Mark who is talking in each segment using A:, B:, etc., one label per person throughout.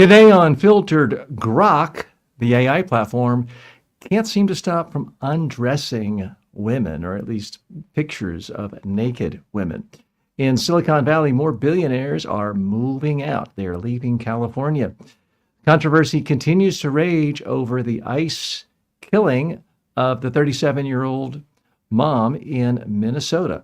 A: Today on Filtered, Grok, the AI platform, can't seem to stop from undressing women, or at least pictures of naked women. In Silicon Valley, more billionaires are moving out. They're leaving California. Controversy continues to rage over the ICE killing of the 37-year-old mom in Minnesota.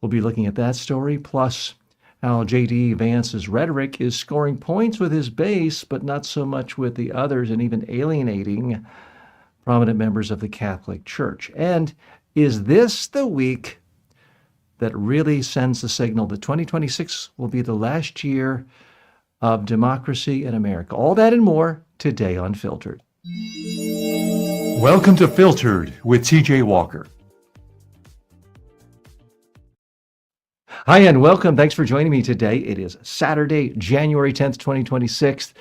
A: We'll be looking at that story, plus how J.D. Vance's rhetoric is scoring points with his base, but not so much with the others, and even alienating prominent members of the Catholic Church. And is this the week that really sends the signal that 2026 will be the last year of democracy in America? All that and more today on Filtered. Welcome to Filtered with TJ Walker. Hi, and welcome. Thanks for joining me today. It is Saturday, January 10th, 2026.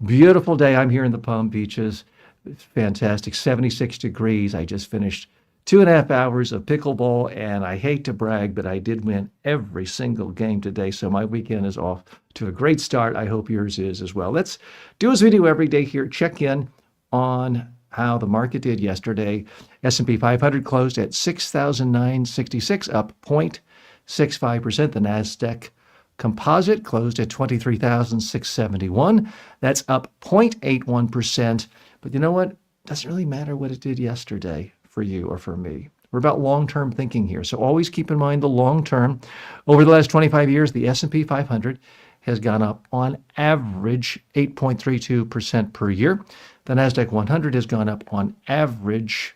A: Beautiful day. I'm here in the Palm Beaches. It's fantastic. 76 degrees. I just finished 2.5 hours of pickleball, and I hate to brag, but I did win every single game today. So my weekend is off to a great start. I hope yours is as well. Let's do as we do every day here. Check in on how the market did yesterday. S&P 500 closed at 6,966, up 0.65%. The NASDAQ Composite closed at 23,671. That's up 0.81%. But you know what? Doesn't really matter what it did yesterday for you or for me. We're about long-term thinking here. So always keep in mind the long term. Over the last 25 years, the S&P 500 has gone up on average 8.32% per year. The NASDAQ 100 has gone up on average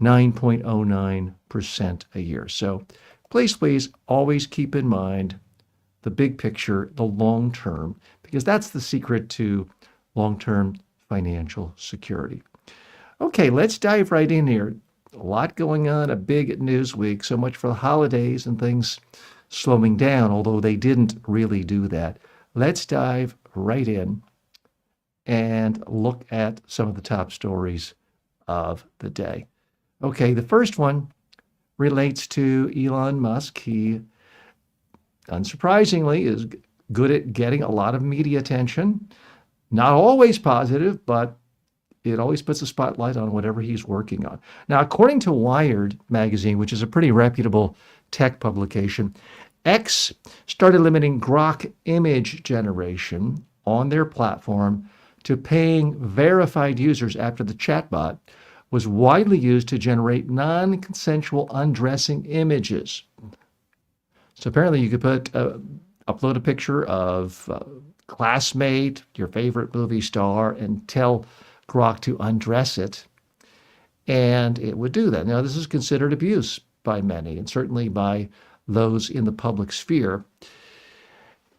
A: 9.09% a year. So please always keep in mind the big picture, the long term, because that's the secret to long-term financial security. Okay, let's dive right in here. A lot going on, a big news week, so much for the holidays and things slowing down, although they didn't really do that. Let's dive right in and look at some of the top stories of the day. Okay, the first one relates to Elon Musk. He, unsurprisingly, is good at getting a lot of media attention. Not always positive, but it always puts a spotlight on whatever he's working on. Now, according to Wired magazine, which is a pretty reputable tech publication, X started limiting Grok image generation on their platform to paying verified users after the chatbot was widely used to generate non-consensual undressing images. So apparently you could upload a picture of a classmate, your favorite movie star, and tell Grok to undress it, and it would do that. Now, this is considered abuse by many, and certainly by those in the public sphere.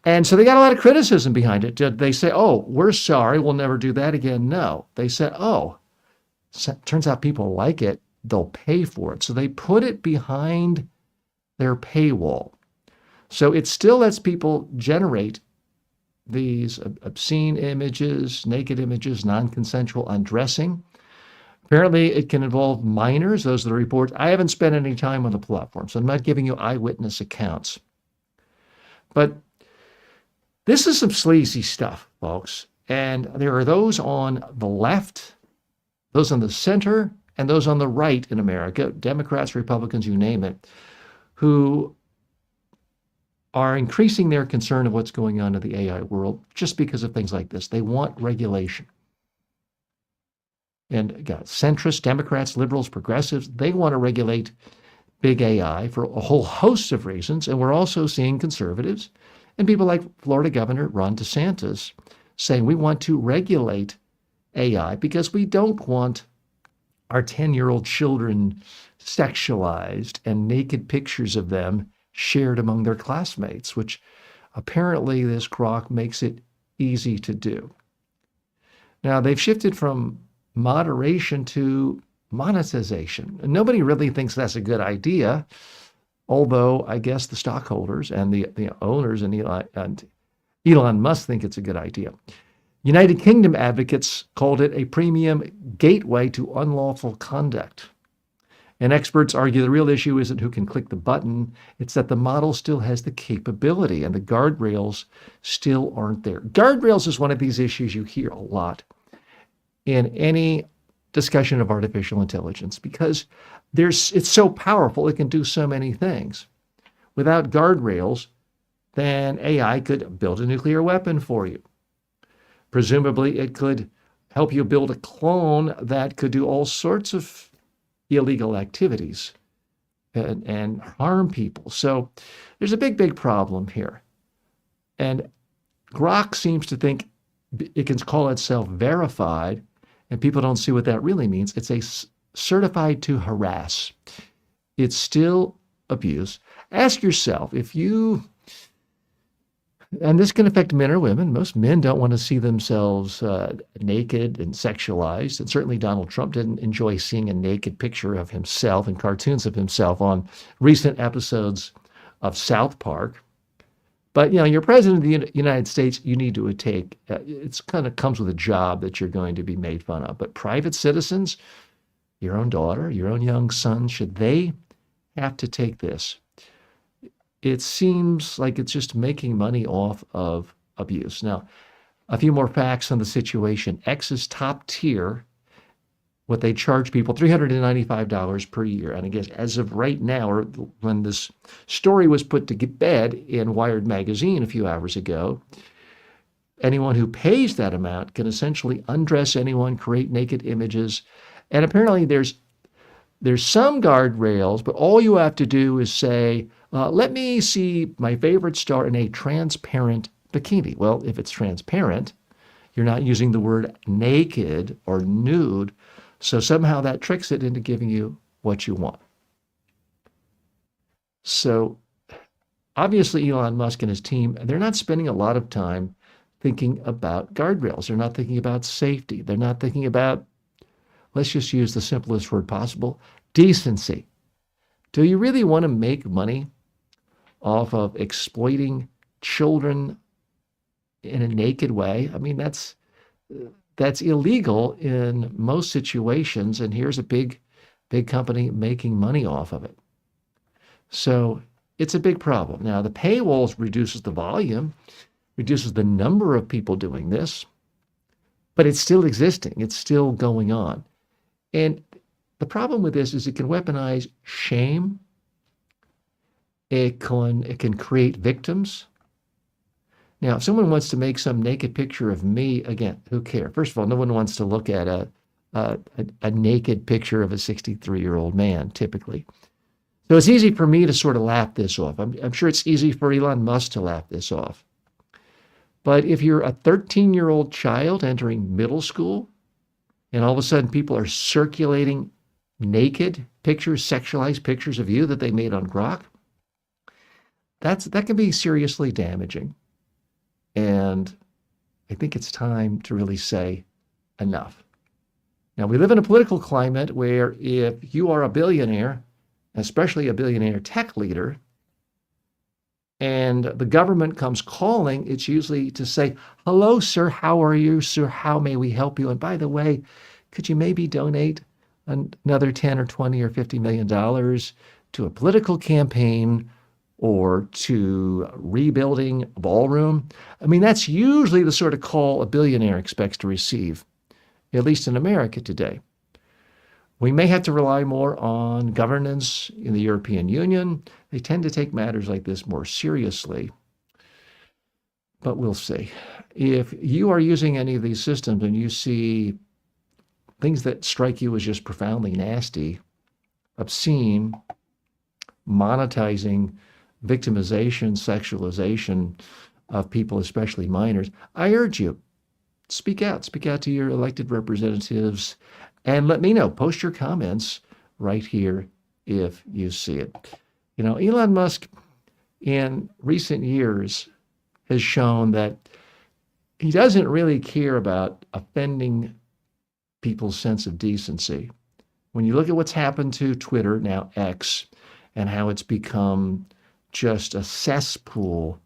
A: And so they got a lot of criticism behind it. Did they say, oh, we're sorry, we'll never do that again? No. They said, oh, turns out people like it, they'll pay for it. So they put it behind their paywall. So it still lets people generate these obscene images, naked images, non-consensual undressing. Apparently, it can involve minors. Those are the reports. I haven't spent any time on the platform, so I'm not giving you eyewitness accounts. But this is some sleazy stuff, folks. And there are those on the left, those on the center, and those on the right in America, Democrats, Republicans, you name it, who are increasing their concern of what's going on in the AI world just because of things like this. They want regulation. And centrists, Democrats, liberals, progressives, they want to regulate big AI for a whole host of reasons. And we're also seeing conservatives and people like Florida Governor Ron DeSantis saying we want to regulate AI because we don't want our 10-year-old children sexualized and naked pictures of them shared among their classmates, which apparently this Grok makes it easy to do. Now, they've shifted from moderation to monetization. And nobody really thinks that's a good idea, although I guess the stockholders and the owners and Elon Musk think it's a good idea. United Kingdom advocates called it a premium gateway to unlawful conduct. And experts argue the real issue isn't who can click the button, it's that the model still has the capability and the guardrails still aren't there. Guardrails is one of these issues you hear a lot in any discussion of artificial intelligence because it's so powerful, it can do so many things. Without guardrails, then AI could build a nuclear weapon for you. Presumably, it could help you build a clone that could do all sorts of illegal activities and harm people. So there's a big problem here. And Grok seems to think it can call itself verified, and people don't see what that really means. It's a certified to harass. It's still abuse. Ask yourself if you, and this can affect men or women. Most men don't want to see themselves naked and sexualized. And certainly Donald Trump didn't enjoy seeing a naked picture of himself and cartoons of himself on recent episodes of South Park. But, you're president of the United States, you need to take, it's kind of comes with a job that you're going to be made fun of. But private citizens, your own daughter, your own young son, should they have to take this? It seems like it's just making money off of abuse. Now, a few more facts on the situation. X is top tier, what they charge people, $395 per year. And I guess as of right now, or when this story was put to bed in Wired magazine a few hours ago, anyone who pays that amount can essentially undress anyone, create naked images. And apparently there's some guardrails, but all you have to do is say, let me see my favorite star in a transparent bikini. Well, if it's transparent, you're not using the word naked or nude. So somehow that tricks it into giving you what you want. So obviously Elon Musk and his team, they're not spending a lot of time thinking about guardrails. They're not thinking about safety. They're not thinking about, let's just use the simplest word possible, decency. Do you really want to make money off of exploiting children in a naked way? I mean, that's illegal in most situations, and here's a big company making money off of it. So it's a big problem. Now, the paywalls reduces the volume, reduces the number of people doing this, but it's still existing. It's still going on. And the problem with this is it can weaponize shame. It can create victims. Now, if someone wants to make some naked picture of me, again, who cares? First of all, no one wants to look at a naked picture of a 63-year-old man, typically. So it's easy for me to sort of laugh this off. I'm sure it's easy for Elon Musk to laugh this off. But if you're a 13-year-old child entering middle school, and all of a sudden people are circulating naked pictures, sexualized pictures of you that they made on Grok, that can be seriously damaging. And I think it's time to really say enough. Now, we live in a political climate where if you are a billionaire, especially a billionaire tech leader, and the government comes calling, it's usually to say, hello, sir, how are you, sir? How may we help you? And by the way, could you maybe donate another 10 or 20 or $50 million to a political campaign or to rebuilding a ballroom? I mean, that's usually the sort of call a billionaire expects to receive, at least in America today. We may have to rely more on governance in the European Union. They tend to take matters like this more seriously, but we'll see. If you are using any of these systems and you see things that strike you as just profoundly nasty, obscene, monetizing, victimization, sexualization of people, especially minors, I urge you, speak out to your elected representatives and let me know. Post your comments right here if you see it. Elon Musk in recent years has shown that he doesn't really care about offending people's sense of decency. When you look at what's happened to Twitter, now X, and how it's become just a cesspool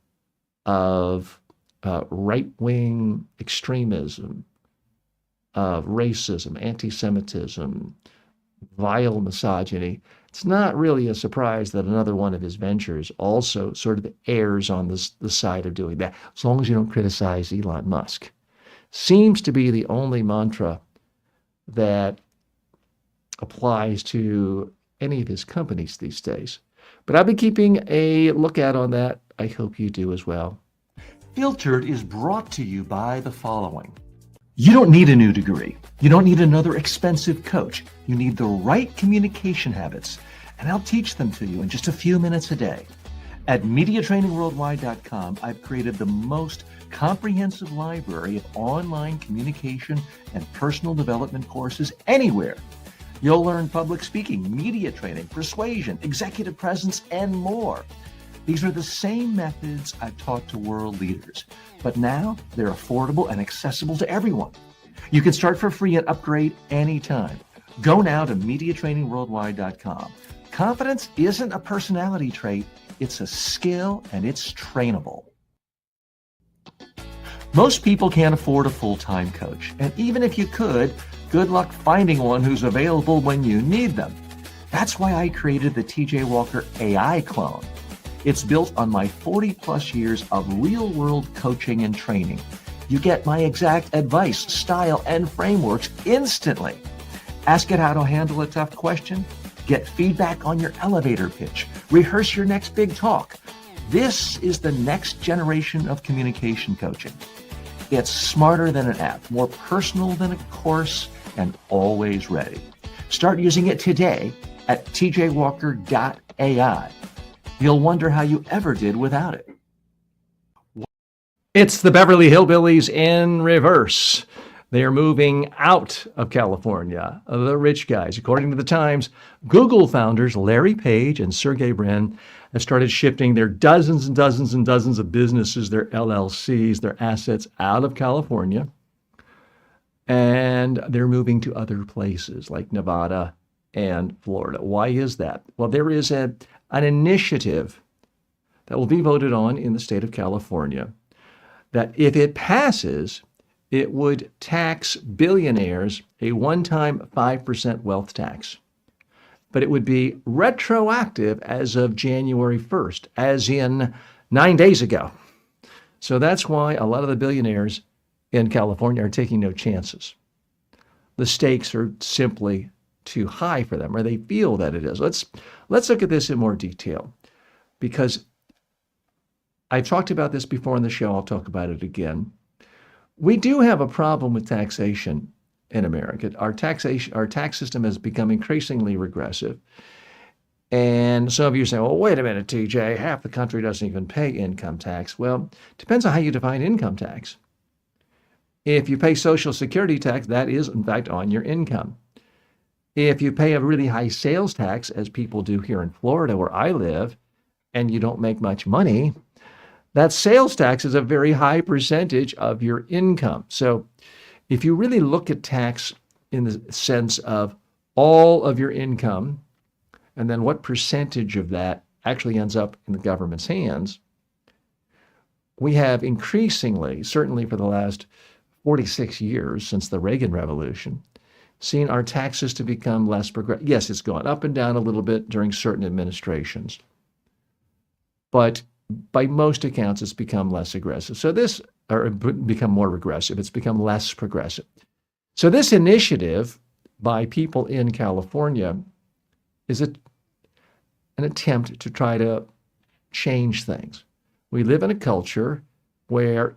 A: of right-wing extremism, of racism, anti-Semitism, vile misogyny, it's not really a surprise that another one of his ventures also sort of errs on the side of doing that, as long as you don't criticize Elon Musk. Seems to be the only mantra that applies to any of his companies these days. But I'll be keeping a lookout on that. I hope you do as well. Filtered is brought to you by the following. You don't need a new degree. You don't need another expensive coach. You need the right communication habits, and I'll teach them to you in just a few minutes a day. At MediaTrainingWorldwide.com, I've created the most comprehensive library of online communication and personal development courses anywhere. You'll learn public speaking, media training, persuasion, executive presence, and more. These are the same methods I've taught to world leaders, but now they're affordable and accessible to everyone. You can start for free and upgrade anytime. Go now to MediaTrainingWorldwide.com. Confidence isn't a personality trait, it's a skill, and it's trainable. Most people can't afford a full-time coach, and even if you could, good luck finding one who's available when you need them. That's why I created the TJ Walker AI clone. It's built on my 40-plus years of real-world coaching and training. You get my exact advice, style, and frameworks instantly. Ask it how to handle a tough question, get feedback on your elevator pitch, rehearse your next big talk. This is the next generation of communication coaching. It's smarter than an app, more personal than a course, and always ready. Start using it today at tjwalker.ai. You'll wonder how you ever did without it. It's the Beverly Hillbillies in reverse. They are moving out of California, the rich guys. According to the Times, Google founders Larry Page and Sergey Brin have started shifting their dozens and dozens and dozens of businesses, their LLCs, their assets out of California. And they're moving to other places like Nevada and Florida. Why is that? Well, there is an initiative that will be voted on in the state of California that if it passes, it would tax billionaires a one-time 5% wealth tax. But it would be retroactive as of January 1st, as in 9 days ago. So that's why a lot of the billionaires in California are taking no chances. The stakes are simply too high for them, or they feel that it is. Let's look at this in more detail, because I've talked about this before on the show. I'll talk about it again. We do have a problem with taxation in America. Our tax system has become increasingly regressive. And some of you say, well, wait a minute, TJ, half the country doesn't even pay income tax. Well, it depends on how you define income tax. If you pay Social Security tax, that is, in fact, on your income. If you pay a really high sales tax, as people do here in Florida where I live, and you don't make much money, that sales tax is a very high percentage of your income. So if you really look at tax in the sense of all of your income, and then what percentage of that actually ends up in the government's hands, we have increasingly, certainly for the last 46 years since the Reagan Revolution, seen our tax system become less progressive. Yes, it's gone up and down a little bit during certain administrations, but by most accounts, it's become less aggressive. So this, or become more regressive, it's become less progressive. So this initiative by people in California is an attempt to try to change things. We live in a culture where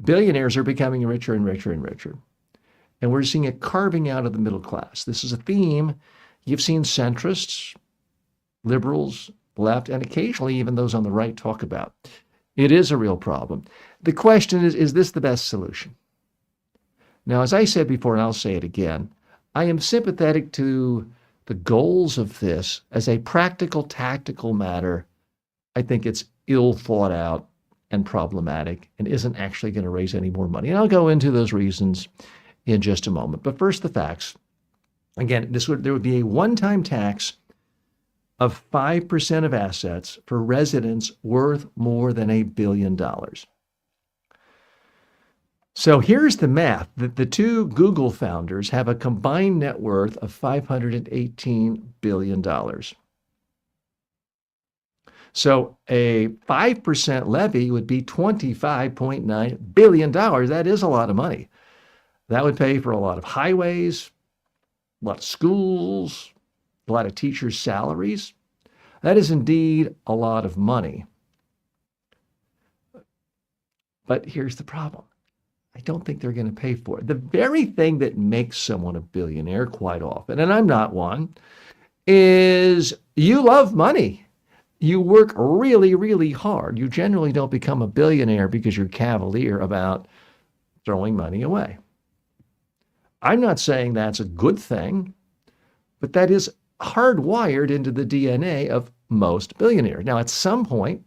A: billionaires are becoming richer and richer and richer. And we're seeing a carving out of the middle class. This is a theme you've seen centrists, liberals, left, and occasionally even those on the right talk about. It is a real problem. The question is this the best solution? Now, as I said before, and I'll say it again, I am sympathetic to the goals of this as a practical, tactical matter. I think it's ill thought out and problematic and isn't actually going to raise any more money. And I'll go into those reasons in just a moment. But first, the facts. Again, there would be a one-time tax of 5% of assets for residents worth more than $1 billion. So here's the math. The two Google founders have a combined net worth of $518 billion. So a 5% levy would be $25.9 billion. That is a lot of money. That would pay for a lot of highways, a lot of schools, a lot of teachers' salaries. That is indeed a lot of money. But here's the problem. I don't think they're going to pay for it. The very thing that makes someone a billionaire quite often, and I'm not one, is you love money. You work really, really hard. You generally don't become a billionaire because you're cavalier about throwing money away. I'm not saying that's a good thing, but that is hardwired into the DNA of most billionaires. Now, at some point,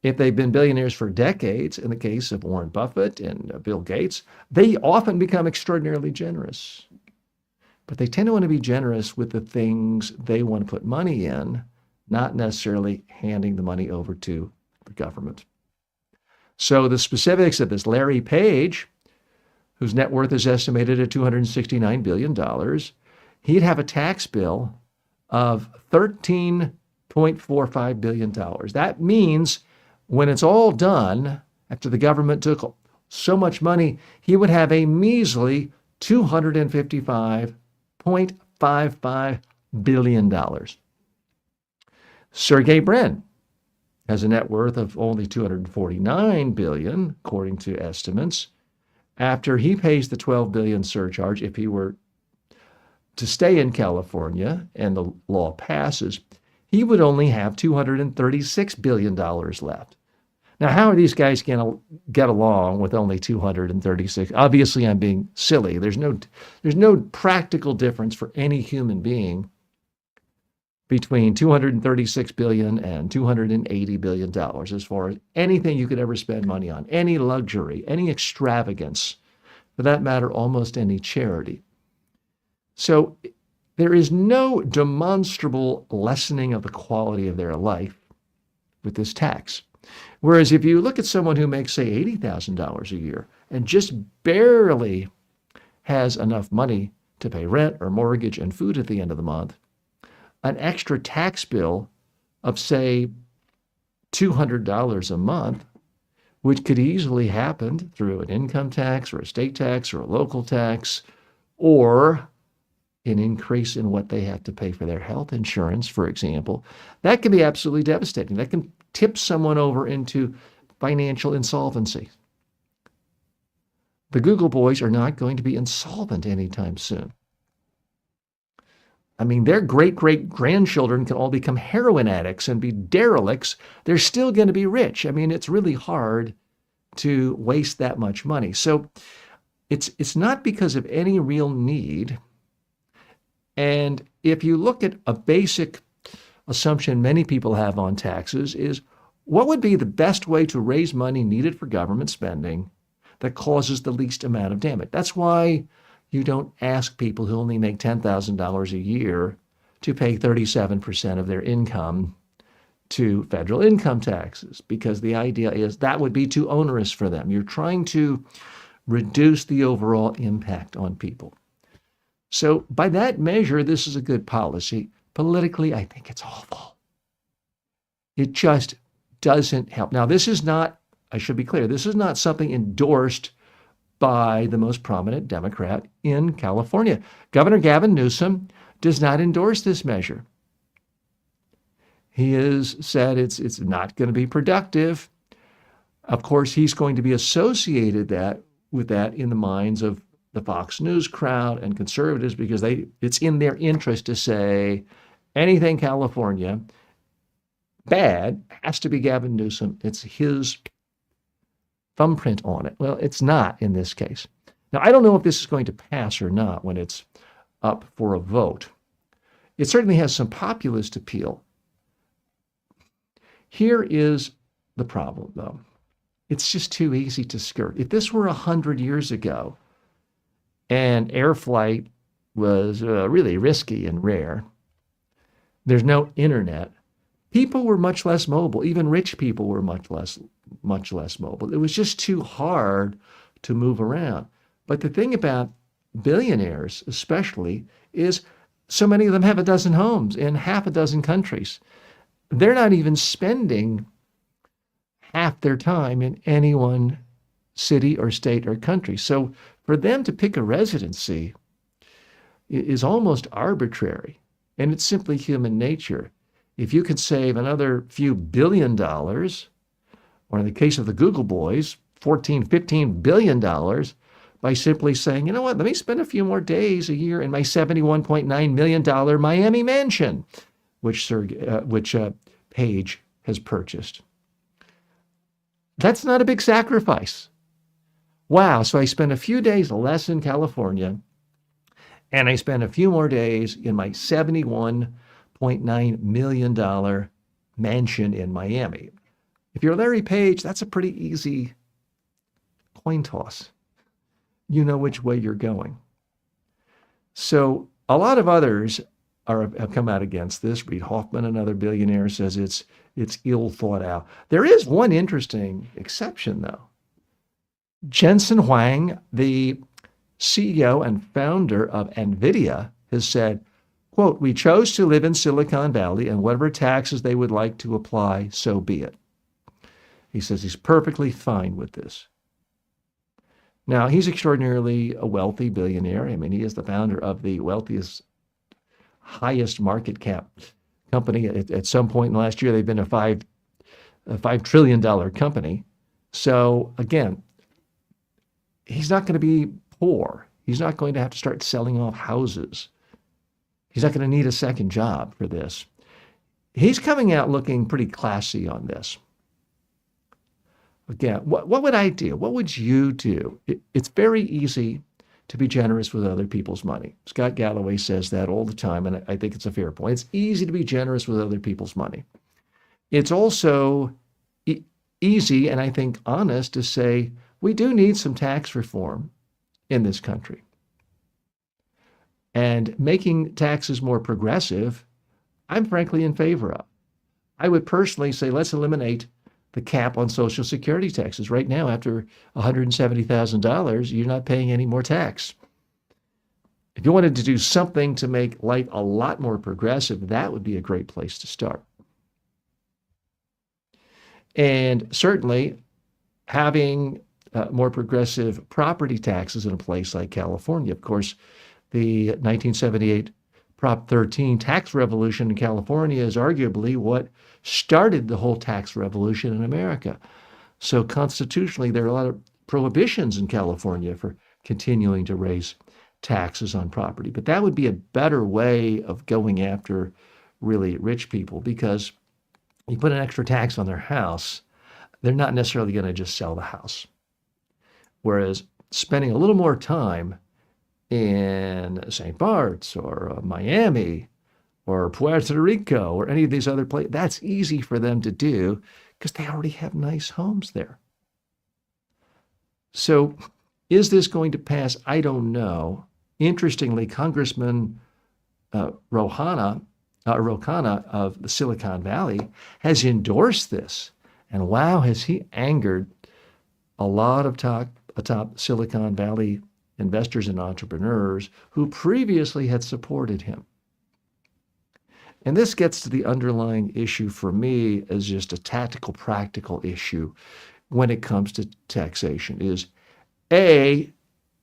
A: if they've been billionaires for decades, in the case of Warren Buffett and Bill Gates, they often become extraordinarily generous. But they tend to want to be generous with the things they want to put money in, not necessarily handing the money over to the government. So the specifics of this Larry Page, whose net worth is estimated at $269 billion, he'd have a tax bill of $13.45 billion. That means when it's all done, after the government took so much money, he would have a measly $255.55 billion. Sergey Brin has a net worth of only $249 billion, according to estimates, after he pays the $12 billion surcharge. If he were to stay in California and the law passes, he would only have $236 billion left. Now, how are these guys going to get along with only 236? Obviously, I'm being silly. There's no practical difference for any human being between 236 billion and 280 billion dollars as far as anything you could ever spend money on, any luxury, any extravagance, for that matter, almost any charity. So there is no demonstrable lessening of the quality of their life with this tax. Whereas if you look at someone who makes, say, $80,000 a year and just barely has enough money to pay rent or mortgage and food at the end of the month, an extra tax bill of, say, $200 a month, which could easily happen through an income tax or a state tax or a local tax, or an increase in what they have to pay for their health insurance, for example, that can be absolutely devastating. That can tip someone over into financial insolvency. The Google boys are not going to be insolvent anytime soon. I mean, their great-great-grandchildren can all become heroin addicts and be derelicts. They're still going to be rich. I mean, it's really hard to waste that much money. So it's not because of any real need. And if you look at a basic assumption many people have on taxes is, what would be the best way to raise money needed for government spending that causes the least amount of damage? That's why you don't ask people who only make $10,000 a year to pay 37% of their income to federal income taxes, because the idea is that would be too onerous for them. You're trying to reduce the overall impact on people. So by that measure, this is a good policy. Politically, I think it's awful. It just doesn't help. Now, this is not, I should be clear, this is not something endorsed by the most prominent Democrat in California. Governor Gavin Newsom does not endorse this measure. He has said it's not going to be productive. Of course, he's going to be associated with that in the minds of the Fox News crowd and conservatives, because it's in their interest to say anything California bad has to be Gavin Newsom. It's his thumbprint on it. Well, it's not in this case. Now, I don't know if this is going to pass or not when it's up for a vote. It certainly has some populist appeal. Here is the problem, though. It's just too easy to skirt. If this were 100 years ago, and air flight was really risky and rare, there's no internet, people were much less mobile. Even rich people were much less mobile. It was just too hard to move around. But the thing about billionaires, especially, is so many of them have a dozen homes in half a dozen countries. They're not even spending half their time in any one city or state or country. So for them to pick a residency is almost arbitrary. And it's simply human nature. If you could save another few $1 billion, or in the case of the Google boys, $14, $15 billion by simply saying, you know what, let me spend a few more days a year in my $71.9 million Miami mansion, which Page has purchased. That's not a big sacrifice. Wow, so I spend a few days less in California, and I spend a few more days in my $71.9 million mansion in Miami. If you're Larry Page, that's a pretty easy coin toss. You know which way you're going. So a lot of others have come out against this. Reid Hoffman, another billionaire, says it's ill thought out. There is one interesting exception, though. Jensen Huang, the CEO and founder of NVIDIA, has said, quote, "We chose to live in Silicon Valley, and whatever taxes they would like to apply, so be it." He says he's perfectly fine with this. Now, he's extraordinarily a wealthy billionaire. I mean, he is the founder of the wealthiest, highest market cap company. At some point in the last year, they've been a $5 trillion company. So again, he's not going to be poor. He's not going to have to start selling off houses. He's not going to need a second job for this. He's coming out looking pretty classy on this. Again, what would I do? What would you do? It's very easy to be generous with other people's money. Scott Galloway says that all the time, and I think it's a fair point. It's easy to be generous with other people's money. It's also easy, and I think honest, to say we do need some tax reform in this country. And making taxes more progressive, I'm frankly in favor of. I would personally say let's eliminate the cap on Social Security taxes. Right now, after $170,000, you're not paying any more tax. If you wanted to do something to make life a lot more progressive, that would be a great place to start. And certainly, having more progressive property taxes in a place like California. Of course, the 1978 Prop 13 tax revolution in California is arguably what started the whole tax revolution in America. So constitutionally, there are a lot of prohibitions in California for continuing to raise taxes on property. But that would be a better way of going after really rich people, because you put an extra tax on their house, they're not necessarily going to just sell the house. Whereas spending a little more time in St. Bart's or Miami or Puerto Rico or any of these other places, that's easy for them to do because they already have nice homes there. So is this going to pass? I don't know. Interestingly, Congressman Ro Khanna of the Silicon Valley has endorsed this. And wow, has he angered a lot of top Silicon Valley investors and entrepreneurs who previously had supported him. And this gets to the underlying issue for me as just a tactical, practical issue when it comes to taxation is, A,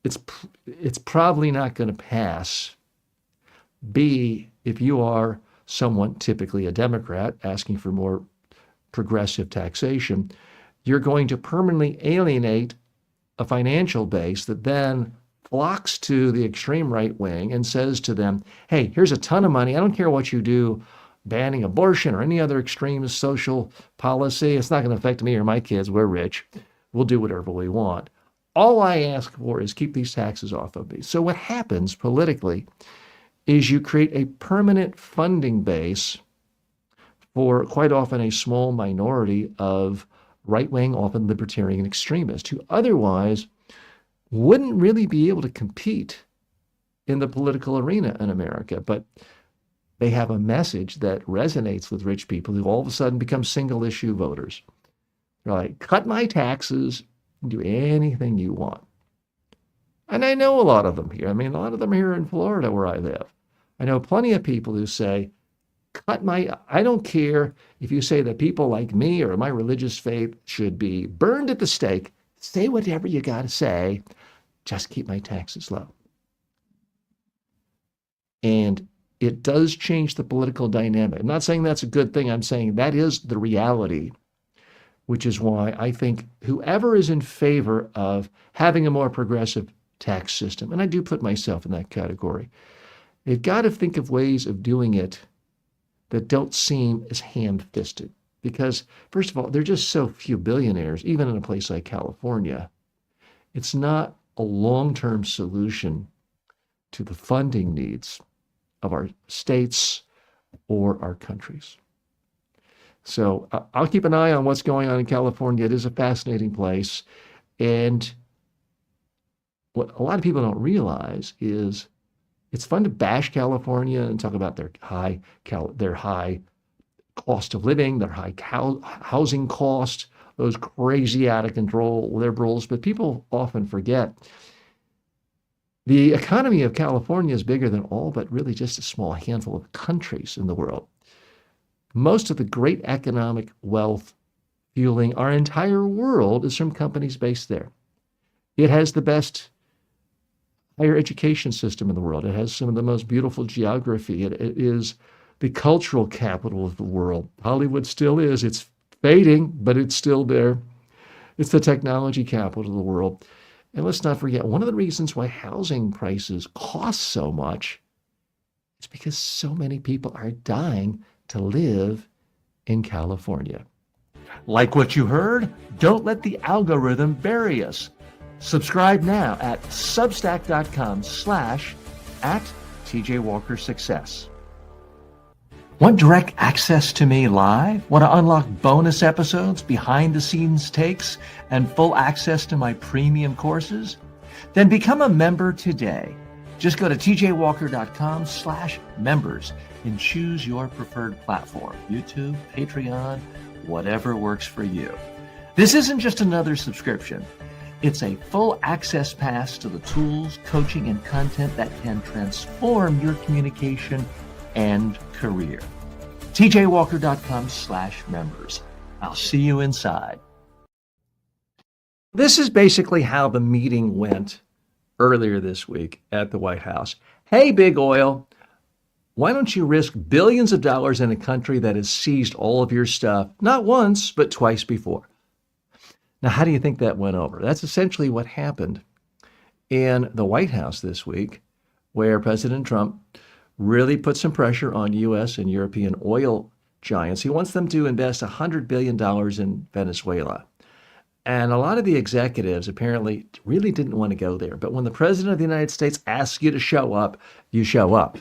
A: it's probably not going to pass. B, if you are someone, typically a Democrat, asking for more progressive taxation, you're going to permanently alienate a financial base that then flocks to the extreme right wing and says to them, hey, here's a ton of money. I don't care what you do, banning abortion or any other extreme social policy. It's not going to affect me or my kids. We're rich. We'll do whatever we want. All I ask for is keep these taxes off of me. So what happens politically is you create a permanent funding base for quite often a small minority of right-wing, often libertarian extremists who otherwise wouldn't really be able to compete in the political arena in America. But they have a message that resonates with rich people who all of a sudden become single-issue voters. They're like, cut my taxes, do anything you want. And I know a lot of them here. I mean, a lot of them are here in Florida where I live. I know plenty of people who say, I don't care if you say that people like me or my religious faith should be burned at the stake. Say whatever you got to say. Just keep my taxes low. And it does change the political dynamic. I'm not saying that's a good thing. I'm saying that is the reality, which is why I think whoever is in favor of having a more progressive tax system, and I do put myself in that category, they've got to think of ways of doing it that don't seem as ham-fisted. Because, first of all, there are just so few billionaires, even in a place like California. It's not a long-term solution to the funding needs of our states or our countries. So I'll keep an eye on what's going on in California. It is a fascinating place. And what a lot of people don't realize is it's fun to bash California and talk about their high cost of living, their high housing cost, those crazy out of control liberals. But people often forget the economy of California is bigger than all but really just a small handful of countries in the world. Most of the great economic wealth fueling our entire world is from companies based there. It has the best higher education system in the world. It has some of the most beautiful geography. It is the cultural capital of the world. Hollywood still is. It's fading, but it's still there. It's the technology capital of the world. And let's not forget, one of the reasons why housing prices cost so much is because so many people are dying to live in California. Like what you heard? Don't let the algorithm bury us. Subscribe now at substack.com/@TJWalkerSuccess. Want direct access to me live? Want to unlock bonus episodes, behind-the-scenes takes, and full access to my premium courses? Then become a member today. Just go to tjwalker.com/members and choose your preferred platform, YouTube, Patreon, whatever works for you. This isn't just another subscription. It's a full access pass to the tools, coaching, and content that can transform your communication and career. tjwalker.com/members. I'll see you inside. This is basically how the meeting went earlier this week at the White House. Hey, big oil, why don't you risk billions of dollars in a country that has seized all of your stuff, not once, but twice before? Now, how do you think that went over? That's essentially what happened in the White House this week, where President Trump really put some pressure on U.S. and European oil giants. He wants them to invest $100 billion in Venezuela. And a lot of the executives apparently really didn't want to go there. But when the President of the United States asks you to show up, you show up.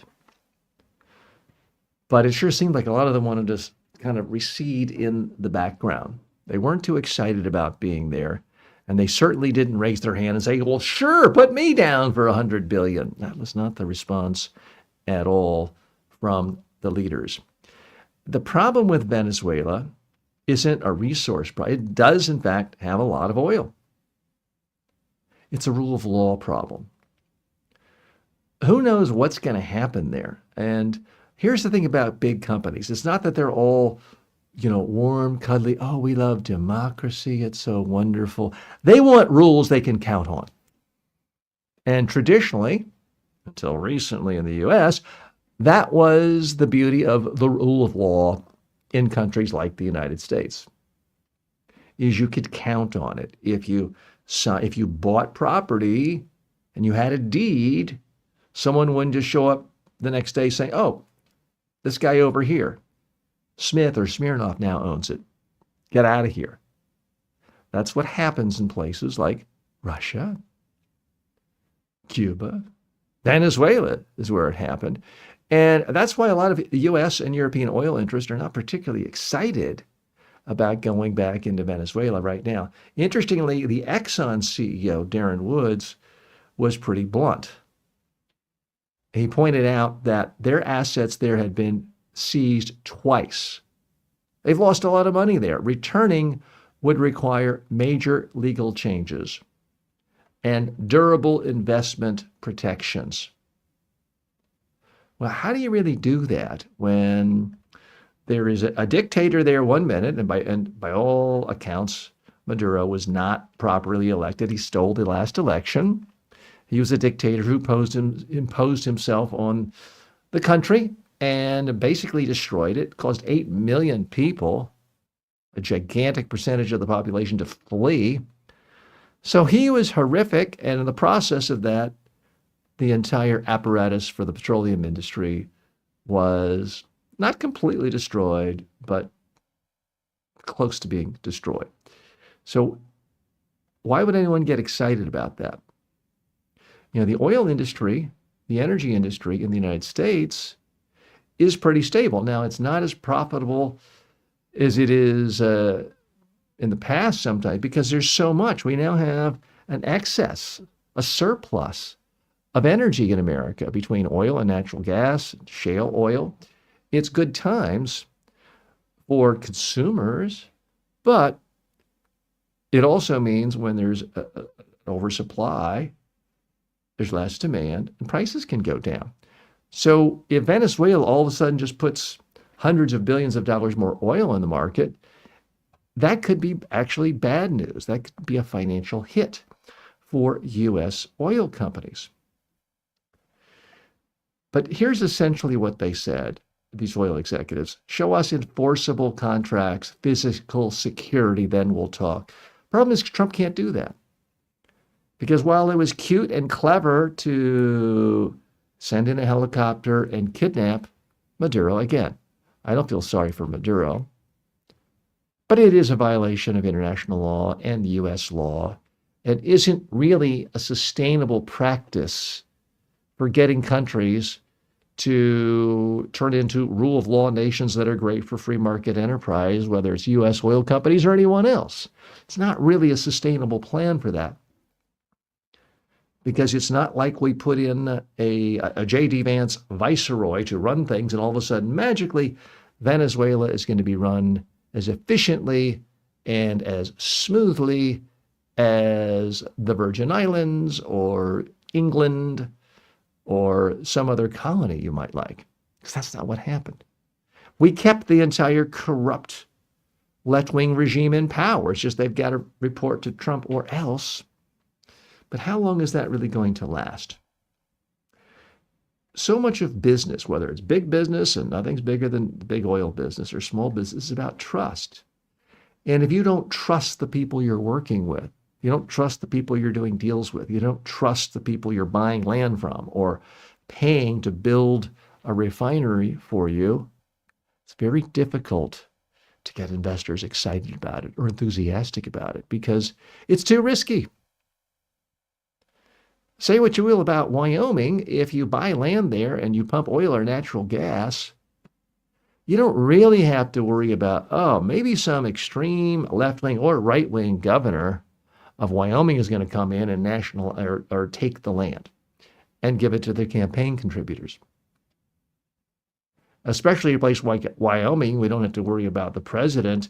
A: But it sure seemed like a lot of them wanted to kind of recede in the background. They weren't too excited about being there. And they certainly didn't raise their hand and say, well, sure, put me down for $100 billion. That was not the response at all from the leaders. The problem with Venezuela isn't a resource problem. It does, in fact, have a lot of oil. It's a rule of law problem. Who knows what's going to happen there? And here's the thing about big companies. It's not that they're all, warm, cuddly. Oh, we love democracy. It's so wonderful. They want rules they can count on. And traditionally, until recently in the U.S., that was the beauty of the rule of law in countries like the United States, is you could count on it. If you bought property and you had a deed, someone wouldn't just show up the next day saying, oh, this guy over here, Smith or Smirnoff, now owns it. Get out of here. That's what happens in places like Russia, Cuba, Venezuela is where it happened. And that's why a lot of U.S. and European oil interests are not particularly excited about going back into Venezuela right now. Interestingly, the Exxon CEO, Darren Woods, was pretty blunt. He pointed out that their assets there had been seized twice. They've lost a lot of money there. Returning would require major legal changes. and durable investment protections. Well, how do you really do that when there is a dictator there one minute, and by all accounts, Maduro was not properly elected. He stole the last election. He was a dictator who imposed himself on the country and basically destroyed it, caused 8 million people, a gigantic percentage of the population, to flee. So he was horrific, and in the process of that, the entire apparatus for the petroleum industry was not completely destroyed, but close to being destroyed. So why would anyone get excited about that? You know, the oil industry, the energy industry in the United States is pretty stable. Now, it's not as profitable as it is in the past sometimes because there's so much. We now have an excess, a surplus of energy in America between oil and natural gas, shale oil. It's good times for consumers, but it also means when there's an oversupply, there's less demand and prices can go down. So if Venezuela all of a sudden just puts hundreds of billions of dollars more oil in the market, that could be actually bad news. That could be a financial hit for U.S. oil companies. But here's essentially what they said, these oil executives. Show us enforceable contracts, physical security, then we'll talk. Problem is Trump can't do that. Because while it was cute and clever to send in a helicopter and kidnap Maduro, again, I don't feel sorry for Maduro, but it is a violation of international law and U.S. law. It isn't really a sustainable practice for getting countries to turn into rule of law nations that are great for free market enterprise, whether it's U.S. oil companies or anyone else. It's not really a sustainable plan for that. Because it's not like we put in a J.D. Vance viceroy to run things and all of a sudden magically Venezuela is going to be run as efficiently and as smoothly as the Virgin Islands or England or some other colony you might like. Because that's not what happened. We kept the entire corrupt left-wing regime in power. It's just they've got to report to Trump or else. But how long is that really going to last? So much of business, whether it's big business, and nothing's bigger than big oil business or small business, is about trust. And if you don't trust the people you're working with, you don't trust the people you're doing deals with, you don't trust the people you're buying land from or paying to build a refinery for you, it's very difficult to get investors excited about it or enthusiastic about it because it's too risky. Say what you will about Wyoming, if you buy land there and you pump oil or natural gas, you don't really have to worry about, oh, maybe some extreme left-wing or right-wing governor of Wyoming is going to come in and or take the land and give it to their campaign contributors. Especially a place like Wyoming, we don't have to worry about the president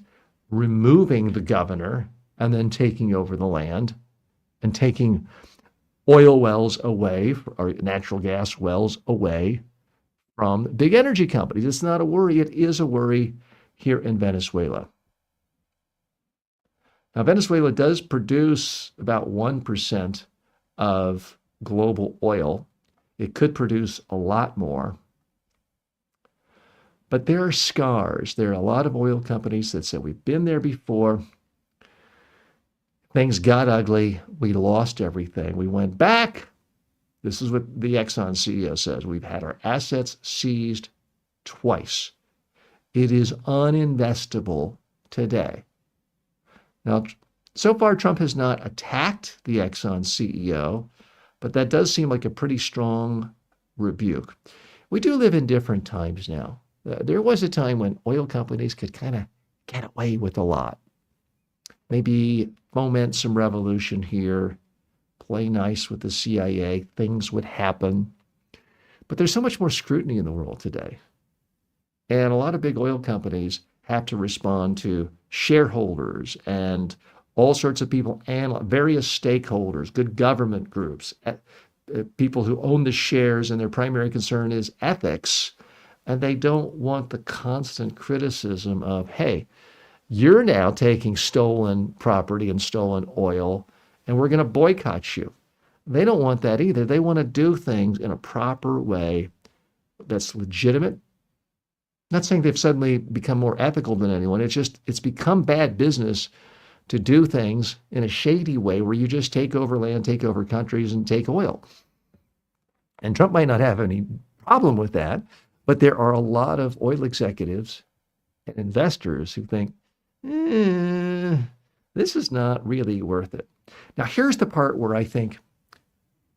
A: removing the governor and then taking over the land and taking oil wells away, or natural gas wells away from big energy companies. It's not a worry. It is a worry here in Venezuela. Now, Venezuela does produce about 1% of global oil. It could produce a lot more. But there are scars. There are a lot of oil companies that said, we've been there before. Things got ugly. We lost everything. We went back. This is what the Exxon CEO says. We've had our assets seized twice. It is uninvestable today. Now, so far, Trump has not attacked the Exxon CEO, but that does seem like a pretty strong rebuke. We do live in different times now. There was a time when oil companies could kind of get away with a lot. Maybe foment some revolution here, play nice with the CIA, things would happen. But there's so much more scrutiny in the world today. And a lot of big oil companies have to respond to shareholders and all sorts of people, and various stakeholders, good government groups, people who own the shares, and their primary concern is ethics. And they don't want the constant criticism of, hey, you're now taking stolen property and stolen oil, and we're going to boycott you. They don't want that either. They want to do things in a proper way that's legitimate. I'm not saying they've suddenly become more ethical than anyone. It's become bad business to do things in a shady way where you just take over land, take over countries, and take oil. And Trump might not have any problem with that, but there are a lot of oil executives and investors who think, this is not really worth it. Now, here's the part where I think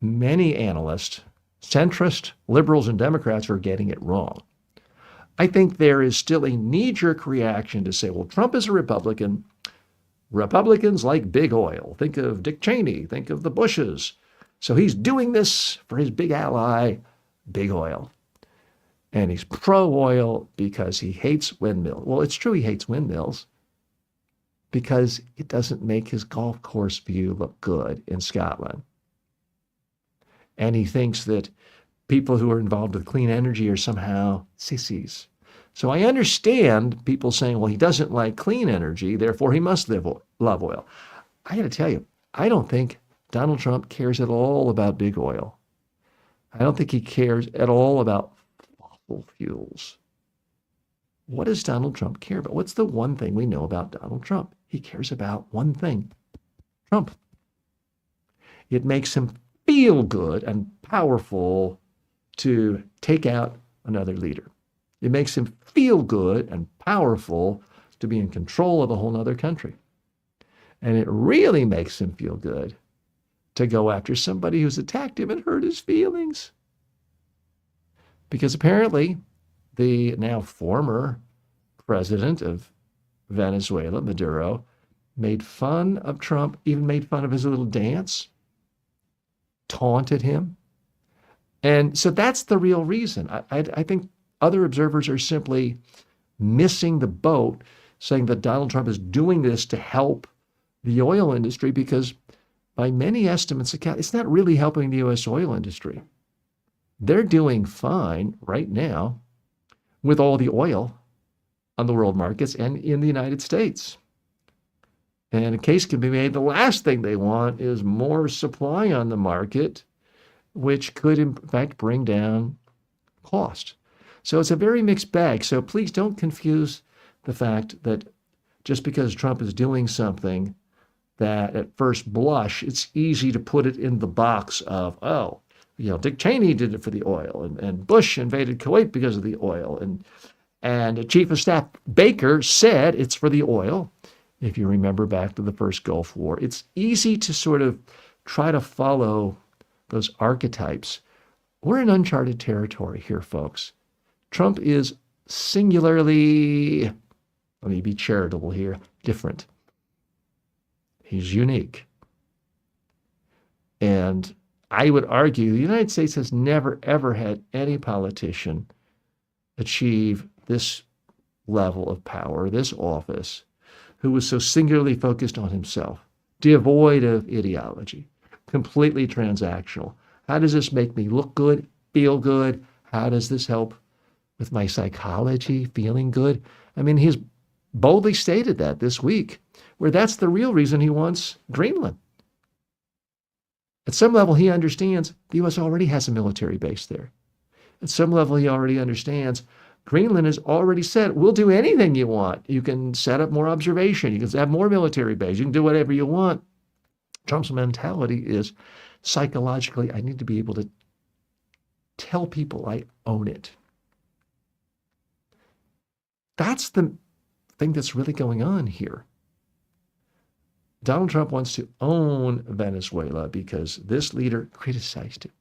A: many analysts, centrist, liberals, and Democrats are getting it wrong. I think there is still a knee-jerk reaction to say, well, Trump is a Republican. Republicans like big oil. Think of Dick Cheney. Think of the Bushes. So he's doing this for his big ally, big oil. And he's pro-oil because he hates windmills. Well, it's true he hates windmills because it doesn't make his golf course view look good in Scotland. And he thinks that people who are involved with clean energy are somehow sissies. So I understand people saying, well, he doesn't like clean energy, therefore he must love oil. I got to tell you, I don't think Donald Trump cares at all about big oil. I don't think he cares at all about fossil fuels. What does Donald Trump care about? What's the one thing we know about Donald Trump? He cares about one thing, Trump. It makes him feel good and powerful to take out another leader. It makes him feel good and powerful to be in control of a whole other country. And it really makes him feel good to go after somebody who's attacked him and hurt his feelings. Because apparently the now former president of Venezuela, Maduro, made fun of Trump, even made fun of his little dance, taunted him. And so that's the real reason. I think other observers are simply missing the boat, saying that Donald Trump is doing this to help the oil industry, because by many estimates, it's not really helping the U.S. oil industry. They're doing fine right now with all the oil on the world markets and in the United States. And a case can be made, the last thing they want is more supply on the market, which could in fact bring down cost. So it's a very mixed bag. So please don't confuse the fact that just because Trump is doing something that at first blush, it's easy to put it in the box of, oh, Dick Cheney did it for the oil, and Bush invaded Kuwait because of the oil, and Chief of Staff Baker said it's for the oil. If you remember back to the first Gulf War, it's easy to sort of try to follow those archetypes. We're in uncharted territory here, folks. Trump is singularly, let me be charitable here, different. He's unique. And I would argue the United States has never, ever had any politician achieve this level of power, this office, who was so singularly focused on himself, devoid of ideology, completely transactional. How does this make me look good, feel good? How does this help with my psychology, feeling good? I mean, he's boldly stated that this week, where that's the real reason he wants Greenland. At some level, he understands the U.S. already has a military base there. At some level, he already understands Greenland has already said, we'll do anything you want. You can set up more observation. You can have more military base. You can do whatever you want. Trump's mentality is psychologically, I need to be able to tell people I own it. That's the thing that's really going on here. Donald Trump wants to own Venezuela because this leader criticized him,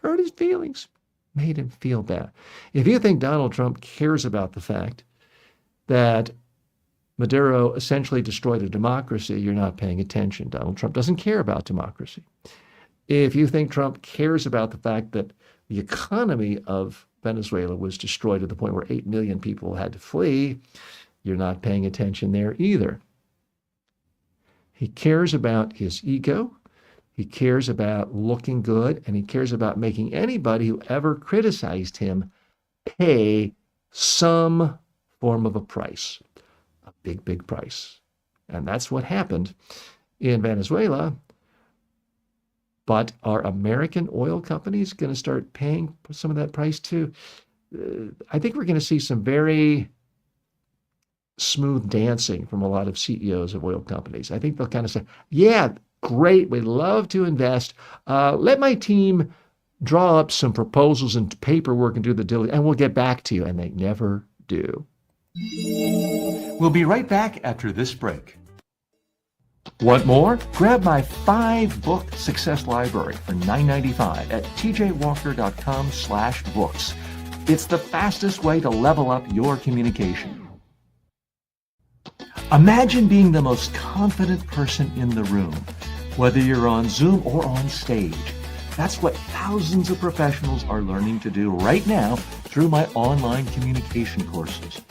A: hurt his feelings, made him feel bad. If you think Donald Trump cares about the fact that Maduro essentially destroyed a democracy, you're not paying attention. Donald Trump doesn't care about democracy. If you think Trump cares about the fact that the economy of Venezuela was destroyed to the point where 8 million people had to flee, you're not paying attention there either. He cares about his ego. He cares about looking good, and he cares about making anybody who ever criticized him pay some form of a price, a big, big price. And that's what happened in Venezuela. But are American oil companies going to start paying some of that price too? I think we're going to see some very smooth dancing from a lot of CEOs of oil companies. I think they'll kind of say, yeah, great, we'd love to invest. Let my team draw up some proposals and paperwork and do the diligence, and we'll get back to you. And they never do. We'll be right back after this break. Want more? Grab my 5-book success library for $9.95 at tjwalker.com/books. It's the fastest way to level up your communication. Imagine being the most confident person in the room, whether you're on Zoom or on stage. That's what thousands of professionals are learning to do right now through my online communication courses.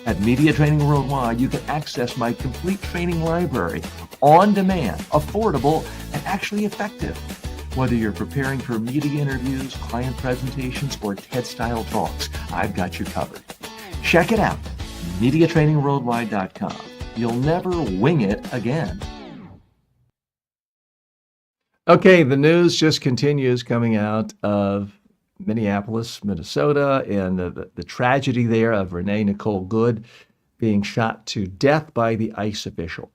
A: At Media Training Worldwide, you can access my complete training library on demand, affordable, and actually effective. Whether you're preparing for media interviews, client presentations, or TED-style talks, I've got you covered. Check it out, MediaTrainingWorldwide.com. You'll never wing it again. Okay, the news just continues coming out of Minneapolis, Minnesota, and the tragedy there of Renee Nicole Good being shot to death by the ICE official.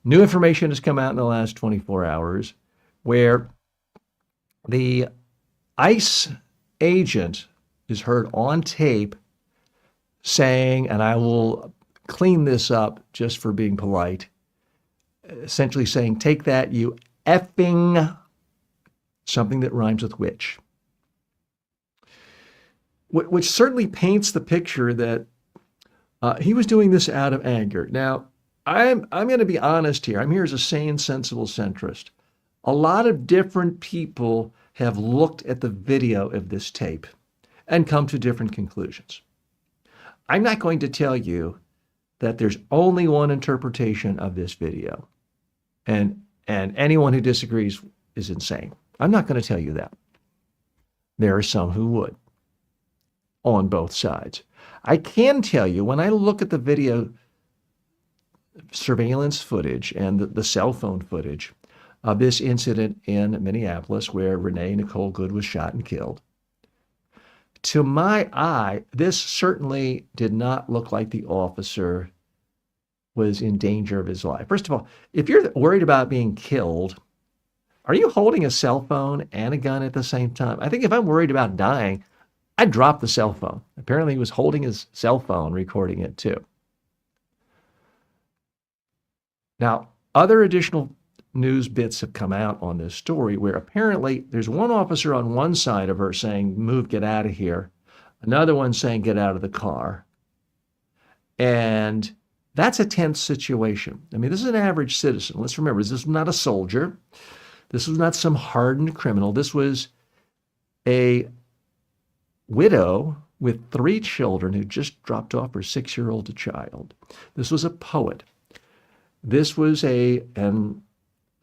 A: New information has come out in the last 24 hours where the ICE agent is heard on tape saying, and I will clean this up just for being polite, essentially saying, take that, you effing, something that rhymes with which certainly paints the picture that he was doing this out of anger. Now, I'm going to be honest here. I'm here as a sane, sensible centrist. A lot of different people have looked at the video of this tape and come to different conclusions. I'm not going to tell you that there's only one interpretation of this video, and anyone who disagrees is insane. I'm not going to tell you that. There are some who would, on both sides. I can tell you, when I look at the video surveillance footage and the cell phone footage of this incident in Minneapolis where Renee Nicole Good was shot and killed, to my eye, this certainly did not look like the officer was in danger of his life. First of all, if you're worried about being killed, are you holding a cell phone and a gun at the same time? I think if I'm worried about dying, I'd drop the cell phone. Apparently he was holding his cell phone, recording it too. Now, other additional news bits have come out on this story where apparently there's one officer on one side of her saying, move, get out of here. Another one saying, get out of the car. And that's a tense situation. I mean, this is an average citizen. Let's remember, this is not a soldier. This was not some hardened criminal. This was a widow with 3 children who just dropped off her 6-year-old child. This was a poet. This was and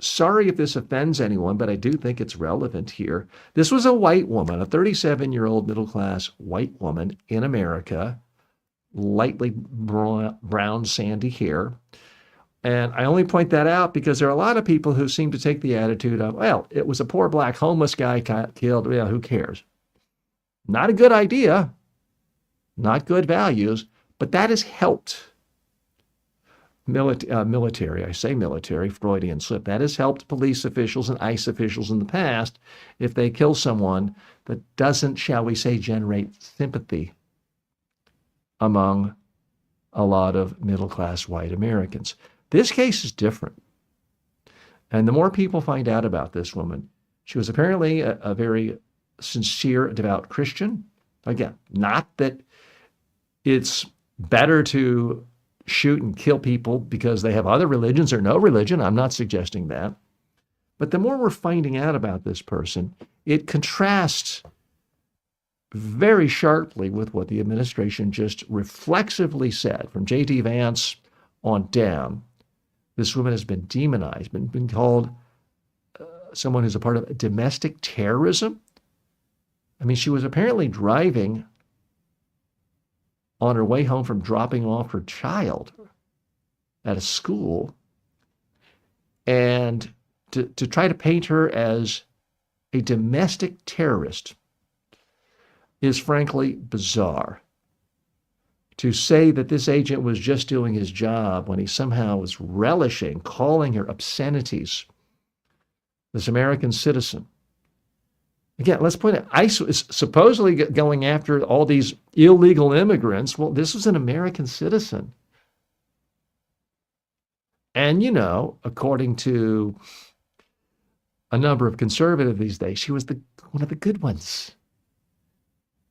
A: sorry if this offends anyone, but I do think it's relevant here. This was a white woman, a 37-year-old middle-class white woman in America, lightly brown, sandy hair. And I only point that out because there are a lot of people who seem to take the attitude of, well, it was a poor black homeless guy killed. Well, who cares? Not a good idea, not good values, but that has helped military, I say military, Freudian slip, that has helped police officials and ICE officials in the past if they kill someone that doesn't, shall we say, generate sympathy among a lot of middle-class white Americans. This case is different. And the more people find out about this woman, she was apparently a very sincere, devout Christian. Again, not that it's better to shoot and kill people because they have other religions or no religion. I'm not suggesting that. But the more we're finding out about this person, it contrasts very sharply with what the administration just reflexively said from J.D. Vance on down, This woman has been demonized, been called someone who's a part of domestic terrorism. I mean, she was apparently driving on her way home from dropping off her child at a school, and to try to paint her as a domestic terrorist is frankly bizarre. To say that this agent was just doing his job when he somehow was relishing calling her obscenities, this American citizen. Again, let's point out, ICE is supposedly going after all these illegal immigrants. Well, this was an American citizen. And, you know, according to a number of conservatives these days, she was one of the good ones.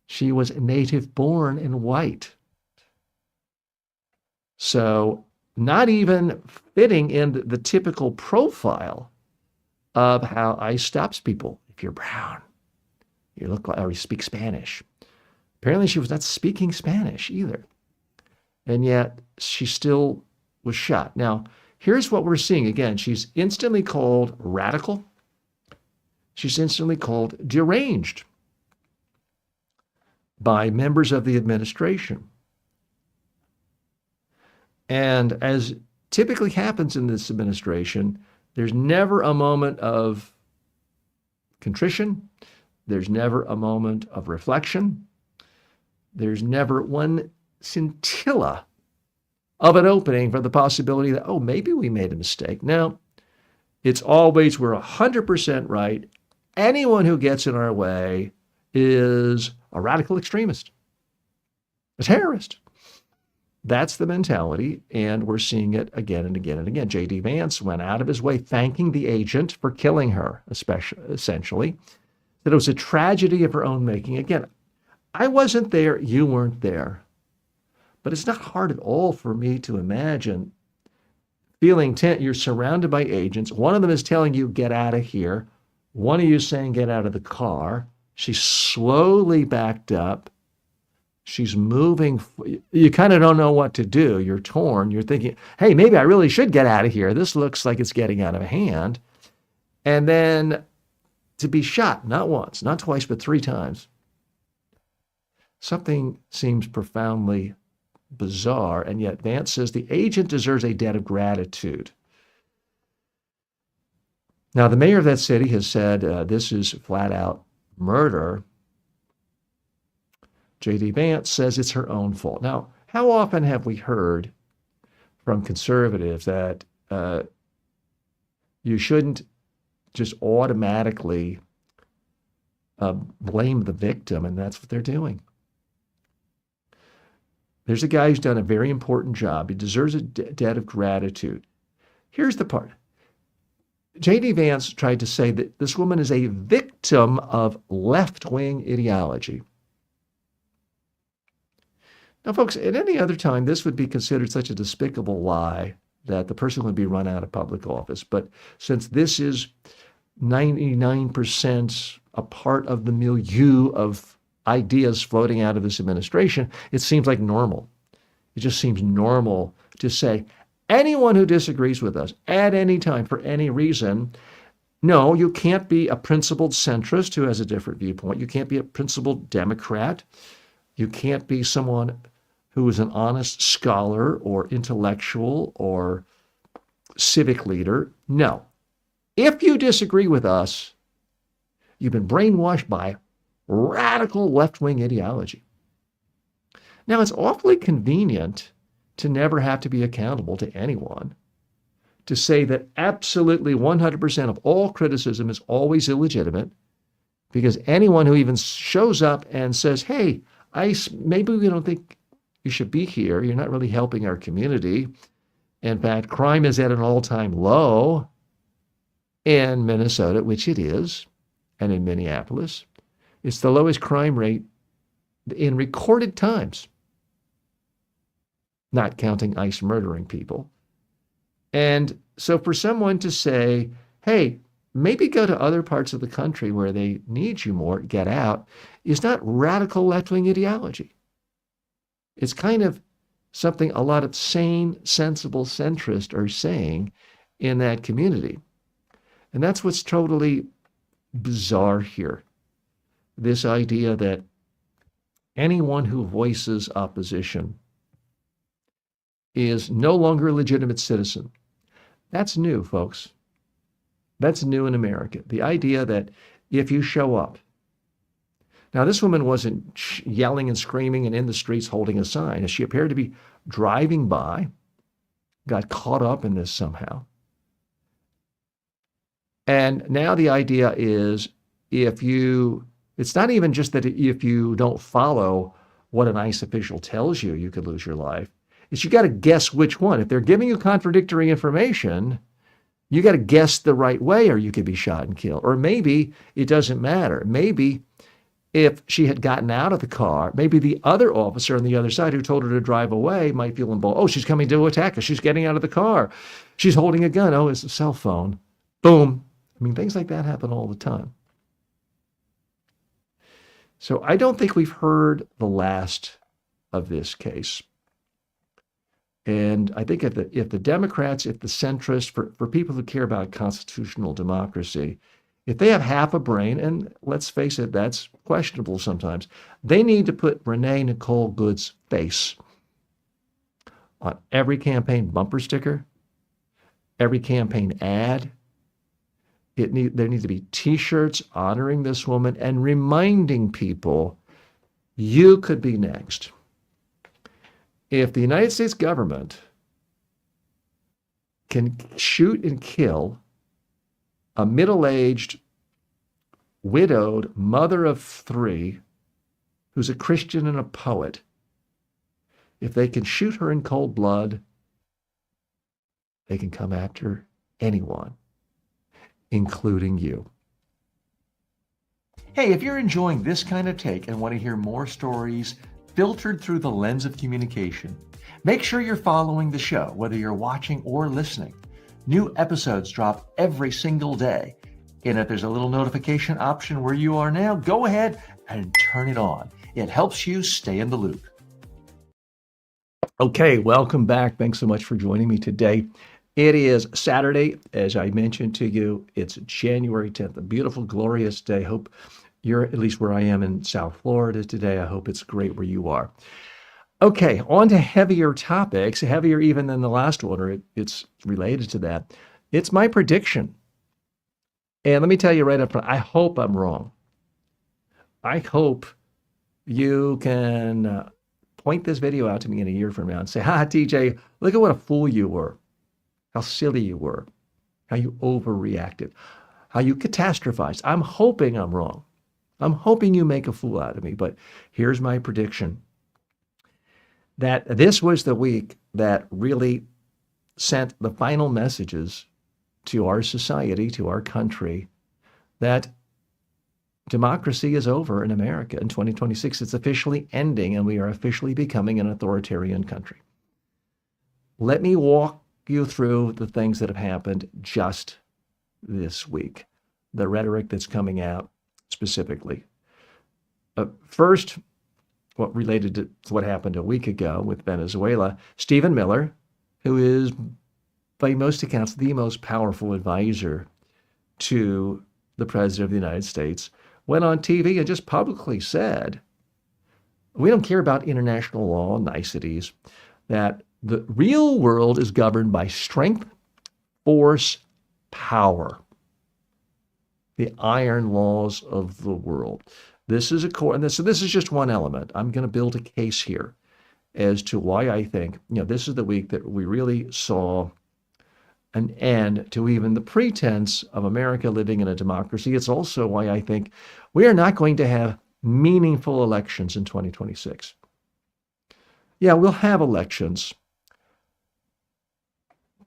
A: She was native born and white. So not even fitting in the typical profile of how ICE stops people. If you're brown, you look like, or you speak Spanish. Apparently she was not speaking Spanish either. And yet she still was shot. Now, here's what we're seeing. Again, she's instantly called radical. She's instantly called deranged by members of the administration. And as typically happens in this administration, there's never a moment of contrition. There's never a moment of reflection. There's never one scintilla of an opening for the possibility that, oh, maybe we made a mistake. No, it's always we're 100% right. Anyone who gets in our way is a radical extremist, a terrorist. That's the mentality, and we're seeing it again and again and again. J.D. Vance went out of his way thanking the agent for killing her, essentially, that it was a tragedy of her own making. Again, I wasn't there, you weren't there. But it's not hard at all for me to imagine feeling you're surrounded by agents. One of them is telling you, get out of here. One of you is saying, get out of the car. She's slowly backed up. She's moving. You kind of don't know what to do. You're torn. You're thinking, hey, maybe I really should get out of here. This looks like it's getting out of hand. And then to be shot, not once, not twice, but 3 times. Something seems profoundly bizarre, and yet Vance says the agent deserves a debt of gratitude. Now, the mayor of that city has said this is flat out murder. J.D. Vance says it's her own fault. Now, how often have we heard from conservatives that you shouldn't just automatically blame the victim, and that's what they're doing? There's a guy who's done a very important job. He deserves a debt of gratitude. Here's the part. J.D. Vance tried to say that this woman is a victim of left-wing ideology. Now, folks, at any other time, this would be considered such a despicable lie that the person would be run out of public office. But since this is 99% a part of the milieu of ideas floating out of this administration, it seems like normal. It just seems normal to say, anyone who disagrees with us at any time for any reason, no, you can't be a principled centrist who has a different viewpoint. You can't be a principled Democrat. You can't be someone who is an honest scholar or intellectual or civic leader. No. If you disagree with us, you've been brainwashed by radical left-wing ideology. Now, it's awfully convenient to never have to be accountable to anyone, to say that absolutely 100% of all criticism is always illegitimate, because anyone who even shows up and says, hey, maybe we don't think you should be here. You're not really helping our community. In fact, crime is at an all-time low in Minnesota, which it is, and in Minneapolis. It's the lowest crime rate in recorded times, not counting ICE murdering people. And so for someone to say, hey, maybe go to other parts of the country where they need you more, get out, is not radical left-wing ideology. It's kind of something a lot of sane, sensible centrists are saying in that community. And that's what's totally bizarre here. This idea that anyone who voices opposition is no longer a legitimate citizen. That's new, folks. That's new in America. The idea that if you show up, now this woman wasn't yelling and screaming and in the streets holding a sign. She appeared to be driving by, got caught up in this somehow. And now the idea is it's not even just that if you don't follow what an ICE official tells you, you could lose your life. It's you got to guess which one. If they're giving you contradictory information, you got to guess the right way or you could be shot and killed. Or maybe it doesn't matter. Maybe if she had gotten out of the car, maybe the other officer on the other side who told her to drive away might feel emboldened. Oh, she's coming to attack us. She's getting out of the car. She's holding a gun. Oh, it's a cell phone. Boom. I mean, things like that happen all the time. So I don't think we've heard the last of this case. And I think if the Democrats, if the centrists, for people who care about constitutional democracy, if they have half a brain, and let's face it, that's questionable sometimes, they need to put Renee Nicole Good's face on every campaign bumper sticker, every campaign ad. There need to be T-shirts honoring this woman and reminding people, you could be next. If the United States government can shoot and kill a middle-aged, widowed mother of 3 who's a Christian and a poet, if they can shoot her in cold blood, they can come after anyone, including you. Hey, if you're enjoying this kind of take and want to hear more stories filtered through the lens of communication, make sure you're following the show, whether you're watching or listening. New episodes drop every single day. And if there's a little notification option where you are now, go ahead and turn it on. It helps you stay in the loop. Okay, welcome back. Thanks so much for joining me today. It is Saturday, as I mentioned to you. It's January 10th, a beautiful, glorious day. Hope you're at least where I am in South Florida today. I hope it's great where you are. Okay, on to heavier topics, heavier even than the last one, or it's related to that. It's my prediction. And let me tell you right up front, I hope I'm wrong. I hope you can point this video out to me in a year from now and say, TJ, look at what a fool you were, how silly you were, how you overreacted, how you catastrophized. I'm hoping I'm wrong. I'm hoping you make a fool out of me, but here's my prediction. That this was the week that really sent the final messages to our society, to our country, that democracy is over in America. In 2026, it's officially ending, and we are officially becoming an authoritarian country. Let me walk you through the things that have happened just this week, the rhetoric that's coming out specifically. First, what related to what happened a week ago with Venezuela, Stephen Miller, who is by most accounts the most powerful advisor to the President of the United States, went on TV and just publicly said, we don't care about international law niceties, that the real world is governed by strength, force, power. The iron laws of the world. This is so this is just one element. I'm going to build a case here as to why I think, this is the week that we really saw an end to even the pretense of America living in a democracy. It's also why I think we are not going to have meaningful elections in 2026. Yeah, we'll have elections,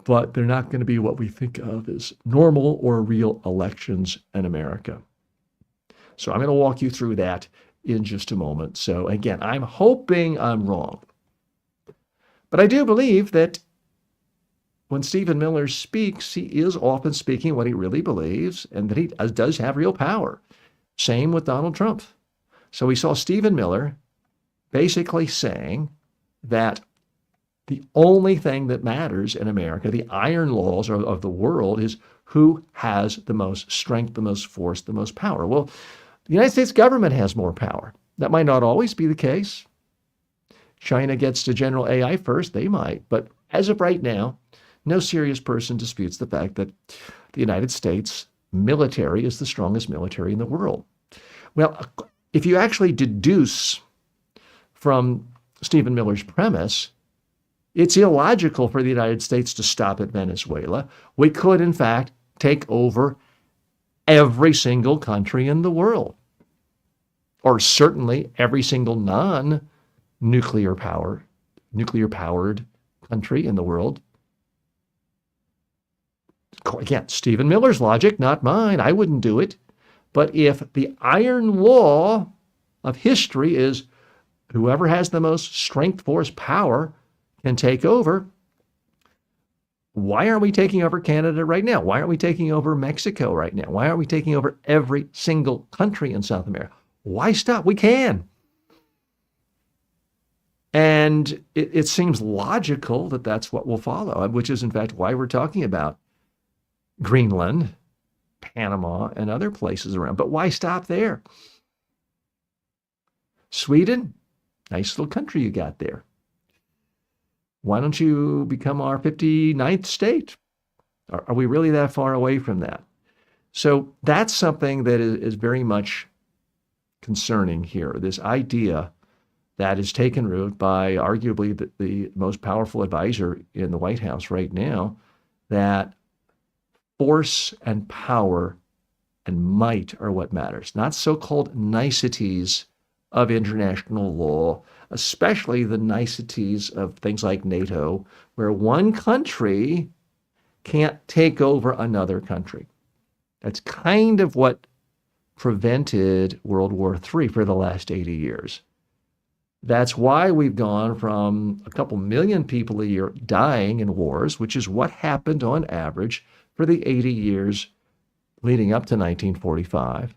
A: but they're not going to be what we think of as normal or real elections in America. So I'm going to walk you through that in just a moment. So again, I'm hoping I'm wrong. But I do believe that when Stephen Miller speaks, he is often speaking what he really believes and that he does have real power. Same with Donald Trump. So we saw Stephen Miller basically saying that The only thing that matters in America, the iron laws of the world, is who has the most strength, the most force, the most power. Well, the United States government has more power. That might not always be the case. China gets to general AI first, they might. But as of right now, no serious person disputes the fact that the United States military is the strongest military in the world. Well, if you actually deduce from Stephen Miller's premise, it's illogical for the United States to stop at Venezuela. We could, in fact, take over every single country in the world, or certainly every single non-nuclear powered country in the world. Again, Stephen Miller's logic, not mine. I wouldn't do it. But if the iron law of history is whoever has the most strength, force, power can take over, why aren't we taking over Canada right now? Why aren't we taking over Mexico right now? Why aren't we taking over every single country in South America? Why stop? We can. And it seems logical that that's what will follow, which is in fact why we're talking about Greenland, Panama, and other places around. But why stop there? Sweden, nice little country you got there. Why don't you become our 59th state? Are we really that far away from that? So that's something that is very much concerning here, this idea that is taken root by arguably the most powerful advisor in the White House right now, that force and power and might are what matters, not so-called niceties of international law, especially the niceties of things like NATO, where one country can't take over another country. That's kind of what prevented World War III for the last 80 years. That's why we've gone from a couple million people a year dying in wars, which is what happened on average for the 80 years leading up to 1945,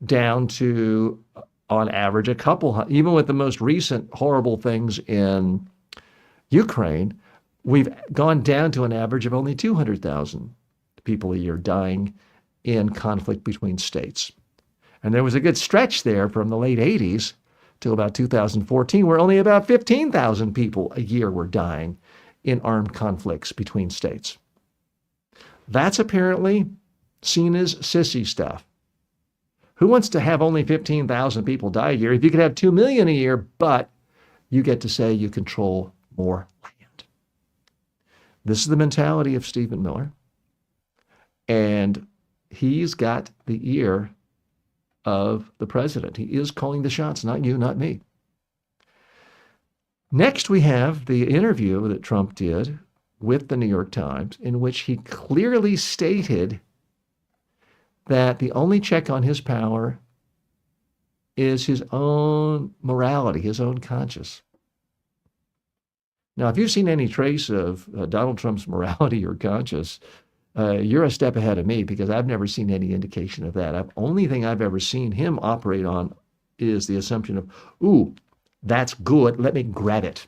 A: down to, on average, a couple, even with the most recent horrible things in Ukraine, we've gone down to an average of only 200,000 people a year dying in conflict between states. And there was a good stretch there from the late 80s till about 2014, where only about 15,000 people a year were dying in armed conflicts between states. That's apparently seen as sissy stuff. Who wants to have only 15,000 people die a year if you could have 2 million a year, but you get to say you control more land? This is the mentality of Stephen Miller. And he's got the ear of the president. He is calling the shots, not you, not me. Next, we have the interview that Trump did with the New York Times, in which he clearly stated that the only check on his power is his own morality, his own conscience. Now, if you've seen any trace of Donald Trump's morality or conscience, you're a step ahead of me, because I've never seen any indication of that. The only thing I've ever seen him operate on is the assumption of, ooh, that's good, let me grab it.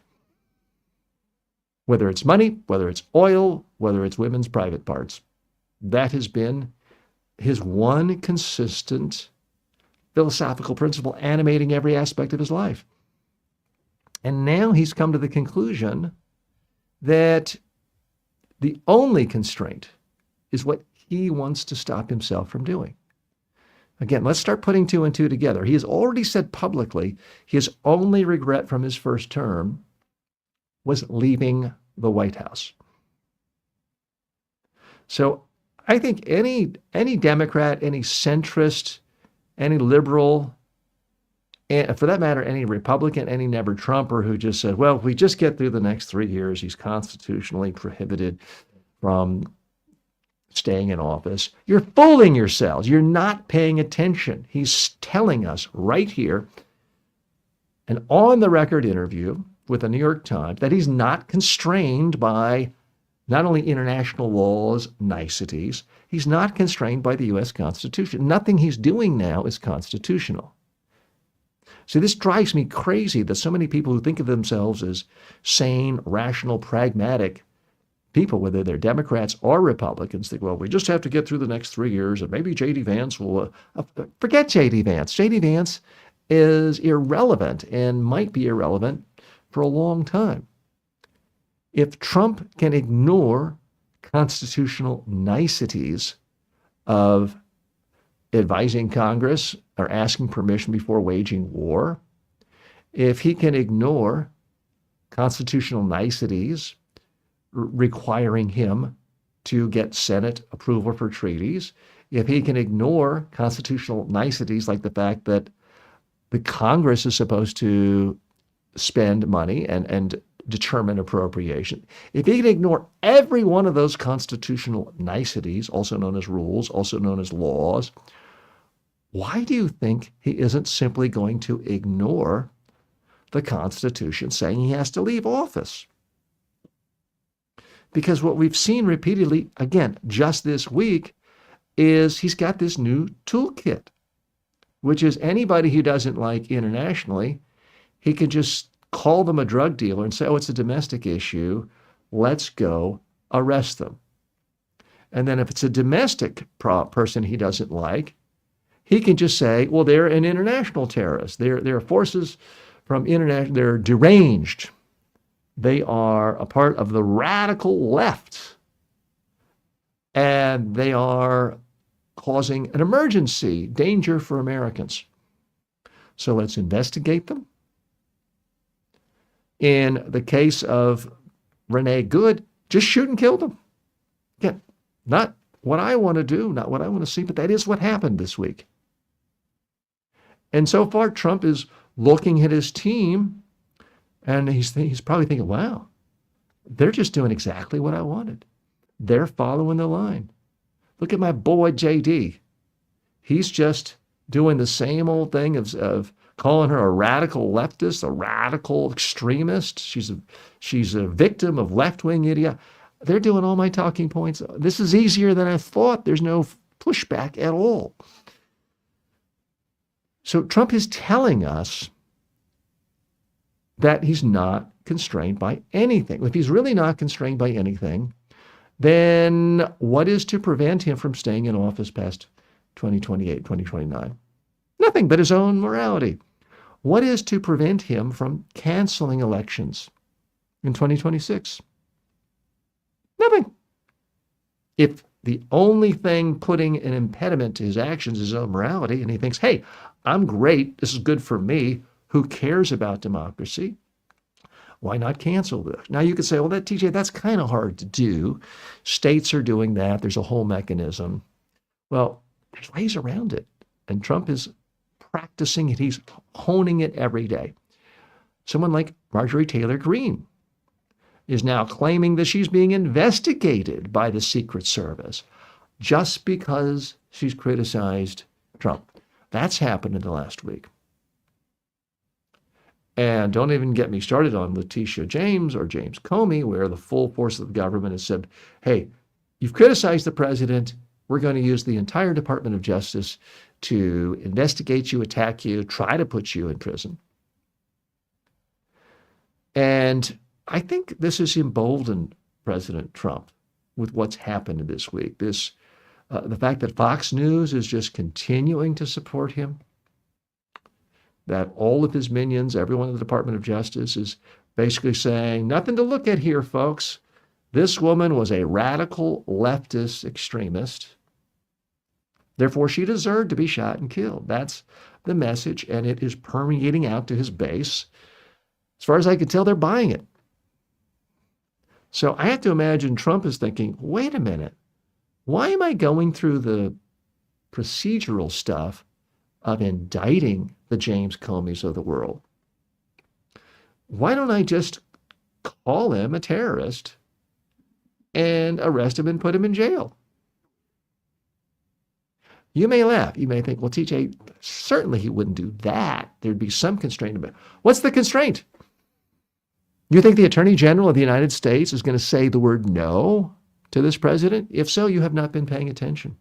A: Whether it's money, whether it's oil, whether it's women's private parts. That has been his one consistent philosophical principle animating every aspect of his life. And now he's come to the conclusion that the only constraint is what he wants to stop himself from doing. Again, let's start putting two and two together. He has already said publicly his only regret from his first term was leaving the White House. So I think any Democrat, any centrist, any liberal, and for that matter, any Republican, any never Trumper who just said, well, if we just get through the next 3 years, he's constitutionally prohibited from staying in office. You're fooling yourselves. You're not paying attention. He's telling us right here, an on-the-record interview with the New York Times, that he's not constrained by not only international laws, niceties, he's not constrained by the U.S. Constitution. Nothing he's doing now is constitutional. See, this drives me crazy that so many people who think of themselves as sane, rational, pragmatic people, whether they're Democrats or Republicans, think, well, we just have to get through the next 3 years and maybe J.D. Vance will... forget J.D. Vance. J.D. Vance is irrelevant and might be irrelevant for a long time. If Trump can ignore constitutional niceties of advising Congress or asking permission before waging war, if he can ignore constitutional niceties requiring him to get Senate approval for treaties, if he can ignore constitutional niceties like the fact that the Congress is supposed to spend money and determine appropriation, if he can ignore every one of those constitutional niceties, also known as rules, also known as laws, why do you think he isn't simply going to ignore the Constitution saying he has to leave office? Because what we've seen repeatedly, again, just this week, is he's got this new toolkit, which is anybody he doesn't like internationally, he can just call them a drug dealer and say, oh, it's a domestic issue, let's go arrest them. And then if it's a domestic person he doesn't like, he can just say, well, they're an international terrorist. They're forces from international, they're deranged. They are a part of the radical left. And they are causing an emergency, danger for Americans. So let's investigate them. In the case of Renee Good, just shoot and kill them. Again, not what I want to do, not what I want to see, but that is what happened this week. And so far, Trump is looking at his team, and he's probably thinking, wow, they're just doing exactly what I wanted. They're following the line. Look at my boy, JD. He's just doing the same old thing of calling her a radical leftist, a radical extremist. She's a victim of left-wing idiot. They're doing all my talking points. This is easier than I thought. There's no pushback at all. So Trump is telling us that he's not constrained by anything. If he's really not constrained by anything, then what is to prevent him from staying in office past 2028, 2029? Nothing but his own morality. What is to prevent him from canceling elections in 2026? Nothing. If the only thing putting an impediment to his actions is his own morality, and he thinks, hey, I'm great, this is good for me, who cares about democracy? Why not cancel this? Now you could say, well, TJ, that's kind of hard to do. States are doing that. There's a whole mechanism. Well, there's ways around it. And Trump is practicing it. He's honing it every day. Someone like Marjorie Taylor Greene is now claiming that she's being investigated by the Secret Service just because she's criticized Trump. That's happened in the last week. And don't even get me started on Letitia James or James Comey, where the full force of the government has said, hey, you've criticized the president. We're going to use the entire Department of Justice to investigate you, attack you, try to put you in prison. And I think this has emboldened President Trump with what's happened this week. The fact that Fox News is just continuing to support him, that all of his minions, everyone in the Department of Justice, is basically saying, nothing to look at here, folks. This woman was a radical leftist extremist. Therefore, she deserved to be shot and killed. That's the message, and it is permeating out to his base. As far as I can tell, they're buying it. So I have to imagine Trump is thinking, wait a minute, why am I going through the procedural stuff of indicting the James Comeys of the world? Why don't I just call him a terrorist and arrest him and put him in jail? You may laugh. You may think, well, TJ, certainly he wouldn't do that. There'd be some constraint about it. What's the constraint? You think the Attorney General of the United States is going to say the word no to this president? If so, you have not been paying attention.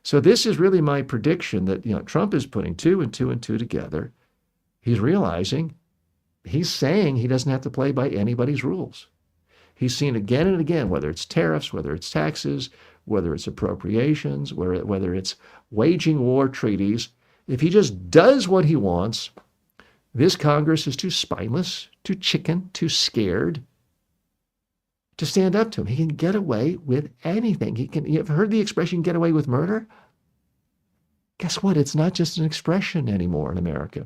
A: So this is really my prediction that, Trump is putting two and two and two together. He's realizing, he's saying he doesn't have to play by anybody's rules. He's seen again and again, whether it's tariffs, whether it's taxes, whether it's appropriations, whether it's waging war treaties. If he just does what he wants, this Congress is too spineless, too chicken, too scared to stand up to him. He can get away with anything. You've heard the expression get away with murder? Guess what? It's not just an expression anymore in America.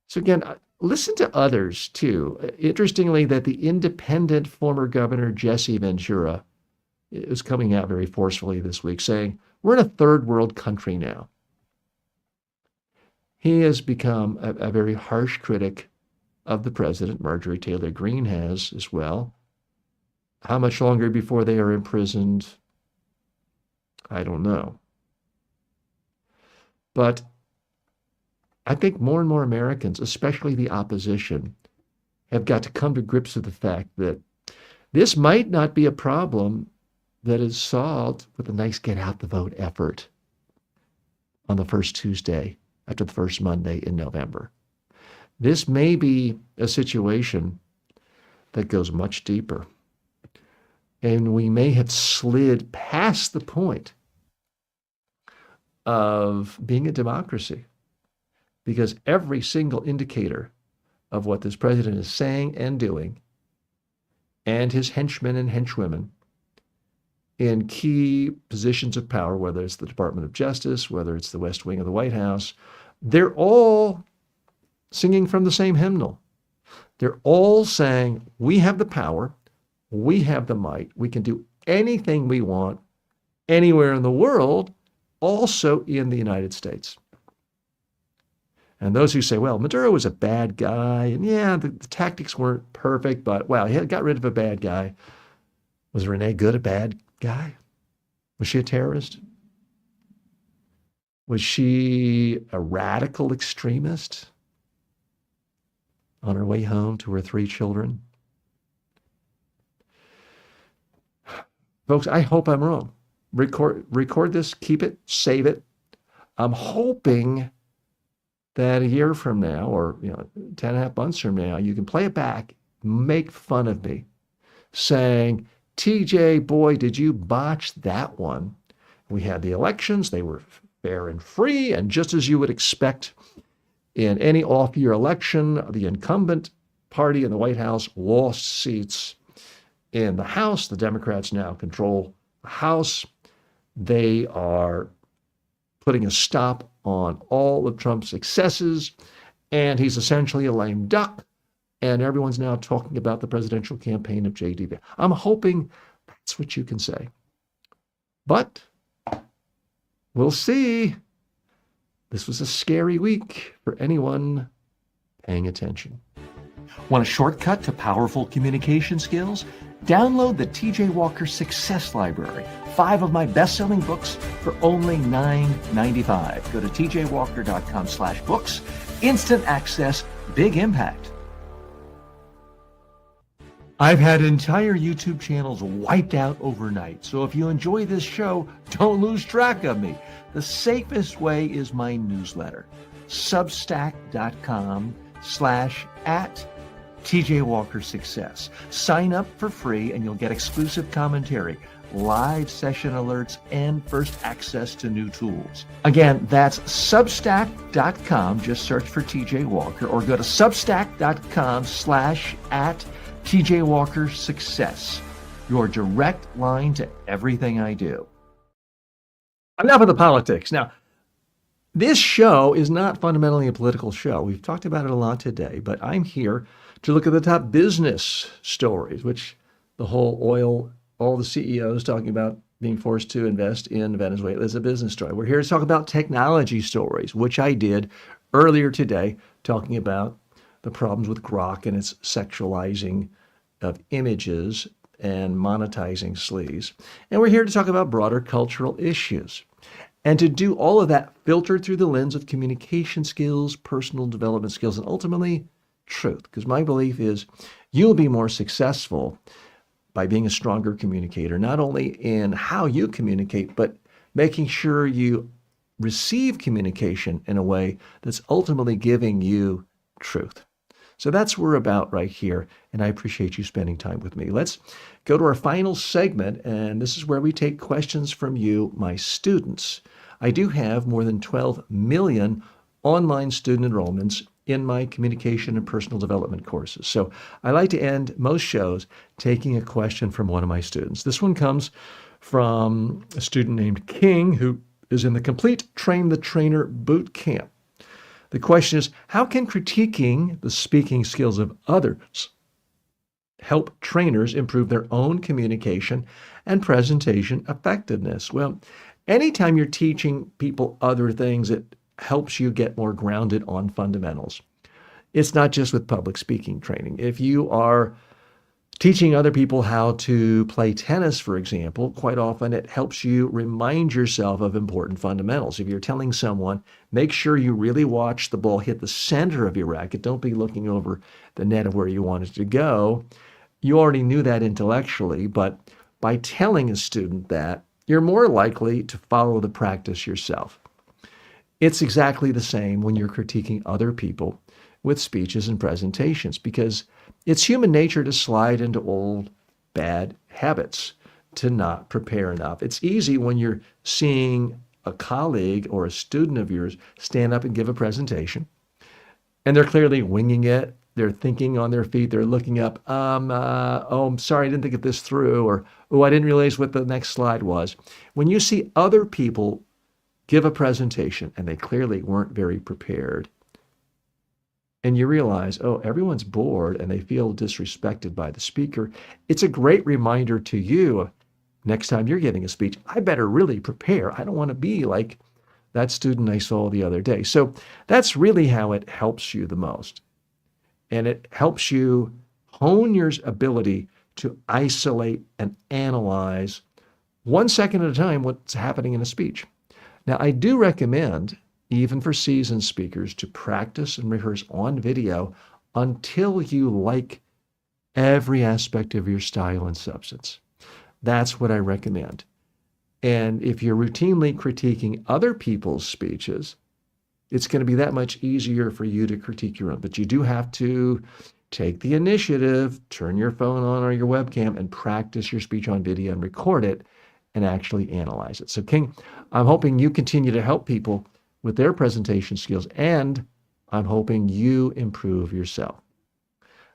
A: So again, listen to others too. Interestingly, that the independent former governor, Jesse Ventura, is coming out very forcefully this week saying, we're in a third world country now. He has become a very harsh critic of the president. Marjorie Taylor Greene has as well. How much longer before they are imprisoned? I don't know. But I think more and more Americans, especially the opposition, have got to come to grips with the fact that this might not be a problem that is solved with a nice get out the vote effort on the first Tuesday after the first Monday in November. This may be a situation that goes much deeper. And we may have slid past the point of being a democracy, because every single indicator of what this president is saying and doing, and his henchmen and henchwomen in key positions of power, whether it's the Department of Justice, whether it's the West Wing of the White House, they're all singing from the same hymnal. They're all saying, we have the power, we have the might, we can do anything we want anywhere in the world, also in the United States. And those who say, well, Maduro was a bad guy, and yeah, the tactics weren't perfect, but wow, he got rid of a bad guy. Was Renee Good a bad guy? Was she a terrorist? Was she a radical extremist on her way home to her 3 children? Folks, I hope I'm wrong. Record this, keep it, save it. I'm hoping that a year from now, or 10.5 months from now, you can play it back, make fun of me, saying, TJ, boy, did you botch that one. We had the elections, they were fair and free, and just as you would expect in any off-year election, the incumbent party in the White House lost seats in the House. The Democrats now control the House. They are putting a stop on all of Trump's successes, and he's essentially a lame duck, and everyone's now talking about the presidential campaign of JDV. I'm hoping that's what you can say. But we'll see. This was a scary week for anyone paying attention. Want a shortcut to powerful communication skills? Download the TJ Walker Success Library, 5 of my best-selling books for only $9.95. Go to tjwalker.com/books. Instant access, big impact. I've had entire YouTube channels wiped out overnight, so if you enjoy this show, don't lose track of me. The safest way is my newsletter, substack.com/@TJ Walker Success. Sign up for free and you'll get exclusive commentary, live session alerts, and first access to new tools. Again, that's substack.com. Just search for TJ Walker or go to substack.com/@TJ Walker Success. Your direct line to everything I do. Enough of the politics. Now, this show is not fundamentally a political show. We've talked about it a lot today, but I'm here to look at the top business stories, which the whole oil, all the CEOs talking about being forced to invest in Venezuela is a business story. We're here to talk about technology stories, which I did earlier today, talking about the problems with Grok and its sexualizing of images and monetizing sleaze. And we're here to talk about broader cultural issues. And to do all of that filtered through the lens of communication skills, personal development skills, and ultimately truth. Because my belief is you'll be more successful by being a stronger communicator, not only in how you communicate, but making sure you receive communication in a way that's ultimately giving you truth. So that's what we're about right here, and I appreciate you spending time with me. Let's go to our final segment, and this is where we take questions from you, my students. I do have more than 12 million online student enrollments in my communication and personal development courses. So I like to end most shows taking a question from one of my students. This one comes from a student named King, who is in the Complete Train the Trainer boot camp. The question is, how can critiquing the speaking skills of others help trainers improve their own communication and presentation effectiveness? Well, anytime you're teaching people other things, it helps you get more grounded on fundamentals. It's not just with public speaking training. If you are teaching other people how to play tennis, for example, quite often it helps you remind yourself of important fundamentals. If you're telling someone, make sure you really watch the ball hit the center of your racket, don't be looking over the net of where you want it to go. You already knew that intellectually, but by telling a student that, you're more likely to follow the practice yourself. It's exactly the same when you're critiquing other people with speeches and presentations, because it's human nature to slide into old bad habits, to not prepare enough. It's easy when you're seeing a colleague or a student of yours stand up and give a presentation, and they're clearly winging it. They're thinking on their feet. They're looking up, I'm sorry, I didn't think of this through, or, oh, I didn't realize what the next slide was. When you see other people give a presentation and they clearly weren't very prepared, and you realize, oh, everyone's bored and they feel disrespected by the speaker, it's a great reminder to you, next time you're giving a speech, I better really prepare. I don't want to be like that student I saw the other day. So that's really how it helps you the most. And it helps you hone your ability to isolate and analyze 1 second at a time what's happening in a speech. Now, I do recommend, even for seasoned speakers, to practice and rehearse on video until you like every aspect of your style and substance. That's what I recommend. And if you're routinely critiquing other people's speeches, it's going to be that much easier for you to critique your own. But you do have to take the initiative, turn your phone on or your webcam, and practice your speech on video and record it and actually analyze it. So, King, I'm hoping you continue to help people with their presentation skills, and I'm hoping you improve yourself.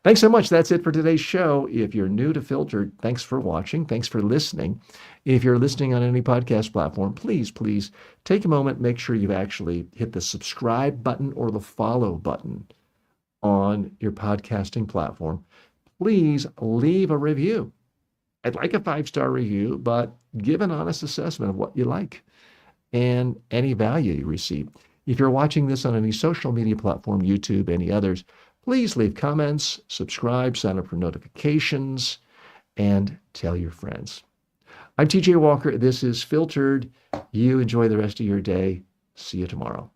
A: Thanks so much. That's it for today's show. If you're new to Filtered, thanks for watching. Thanks for listening. If you're listening on any podcast platform, please take a moment, make sure you've actually hit the subscribe button or the follow button on your podcasting platform. Please leave a review. I'd like a 5-star review, but give an honest assessment of what you like and any value you receive. If you're watching this on any social media platform, YouTube, any others, please leave comments, subscribe, sign up for notifications, and tell your friends. I'm TJ Walker. This is Filtered. You enjoy the rest of your day. See you tomorrow.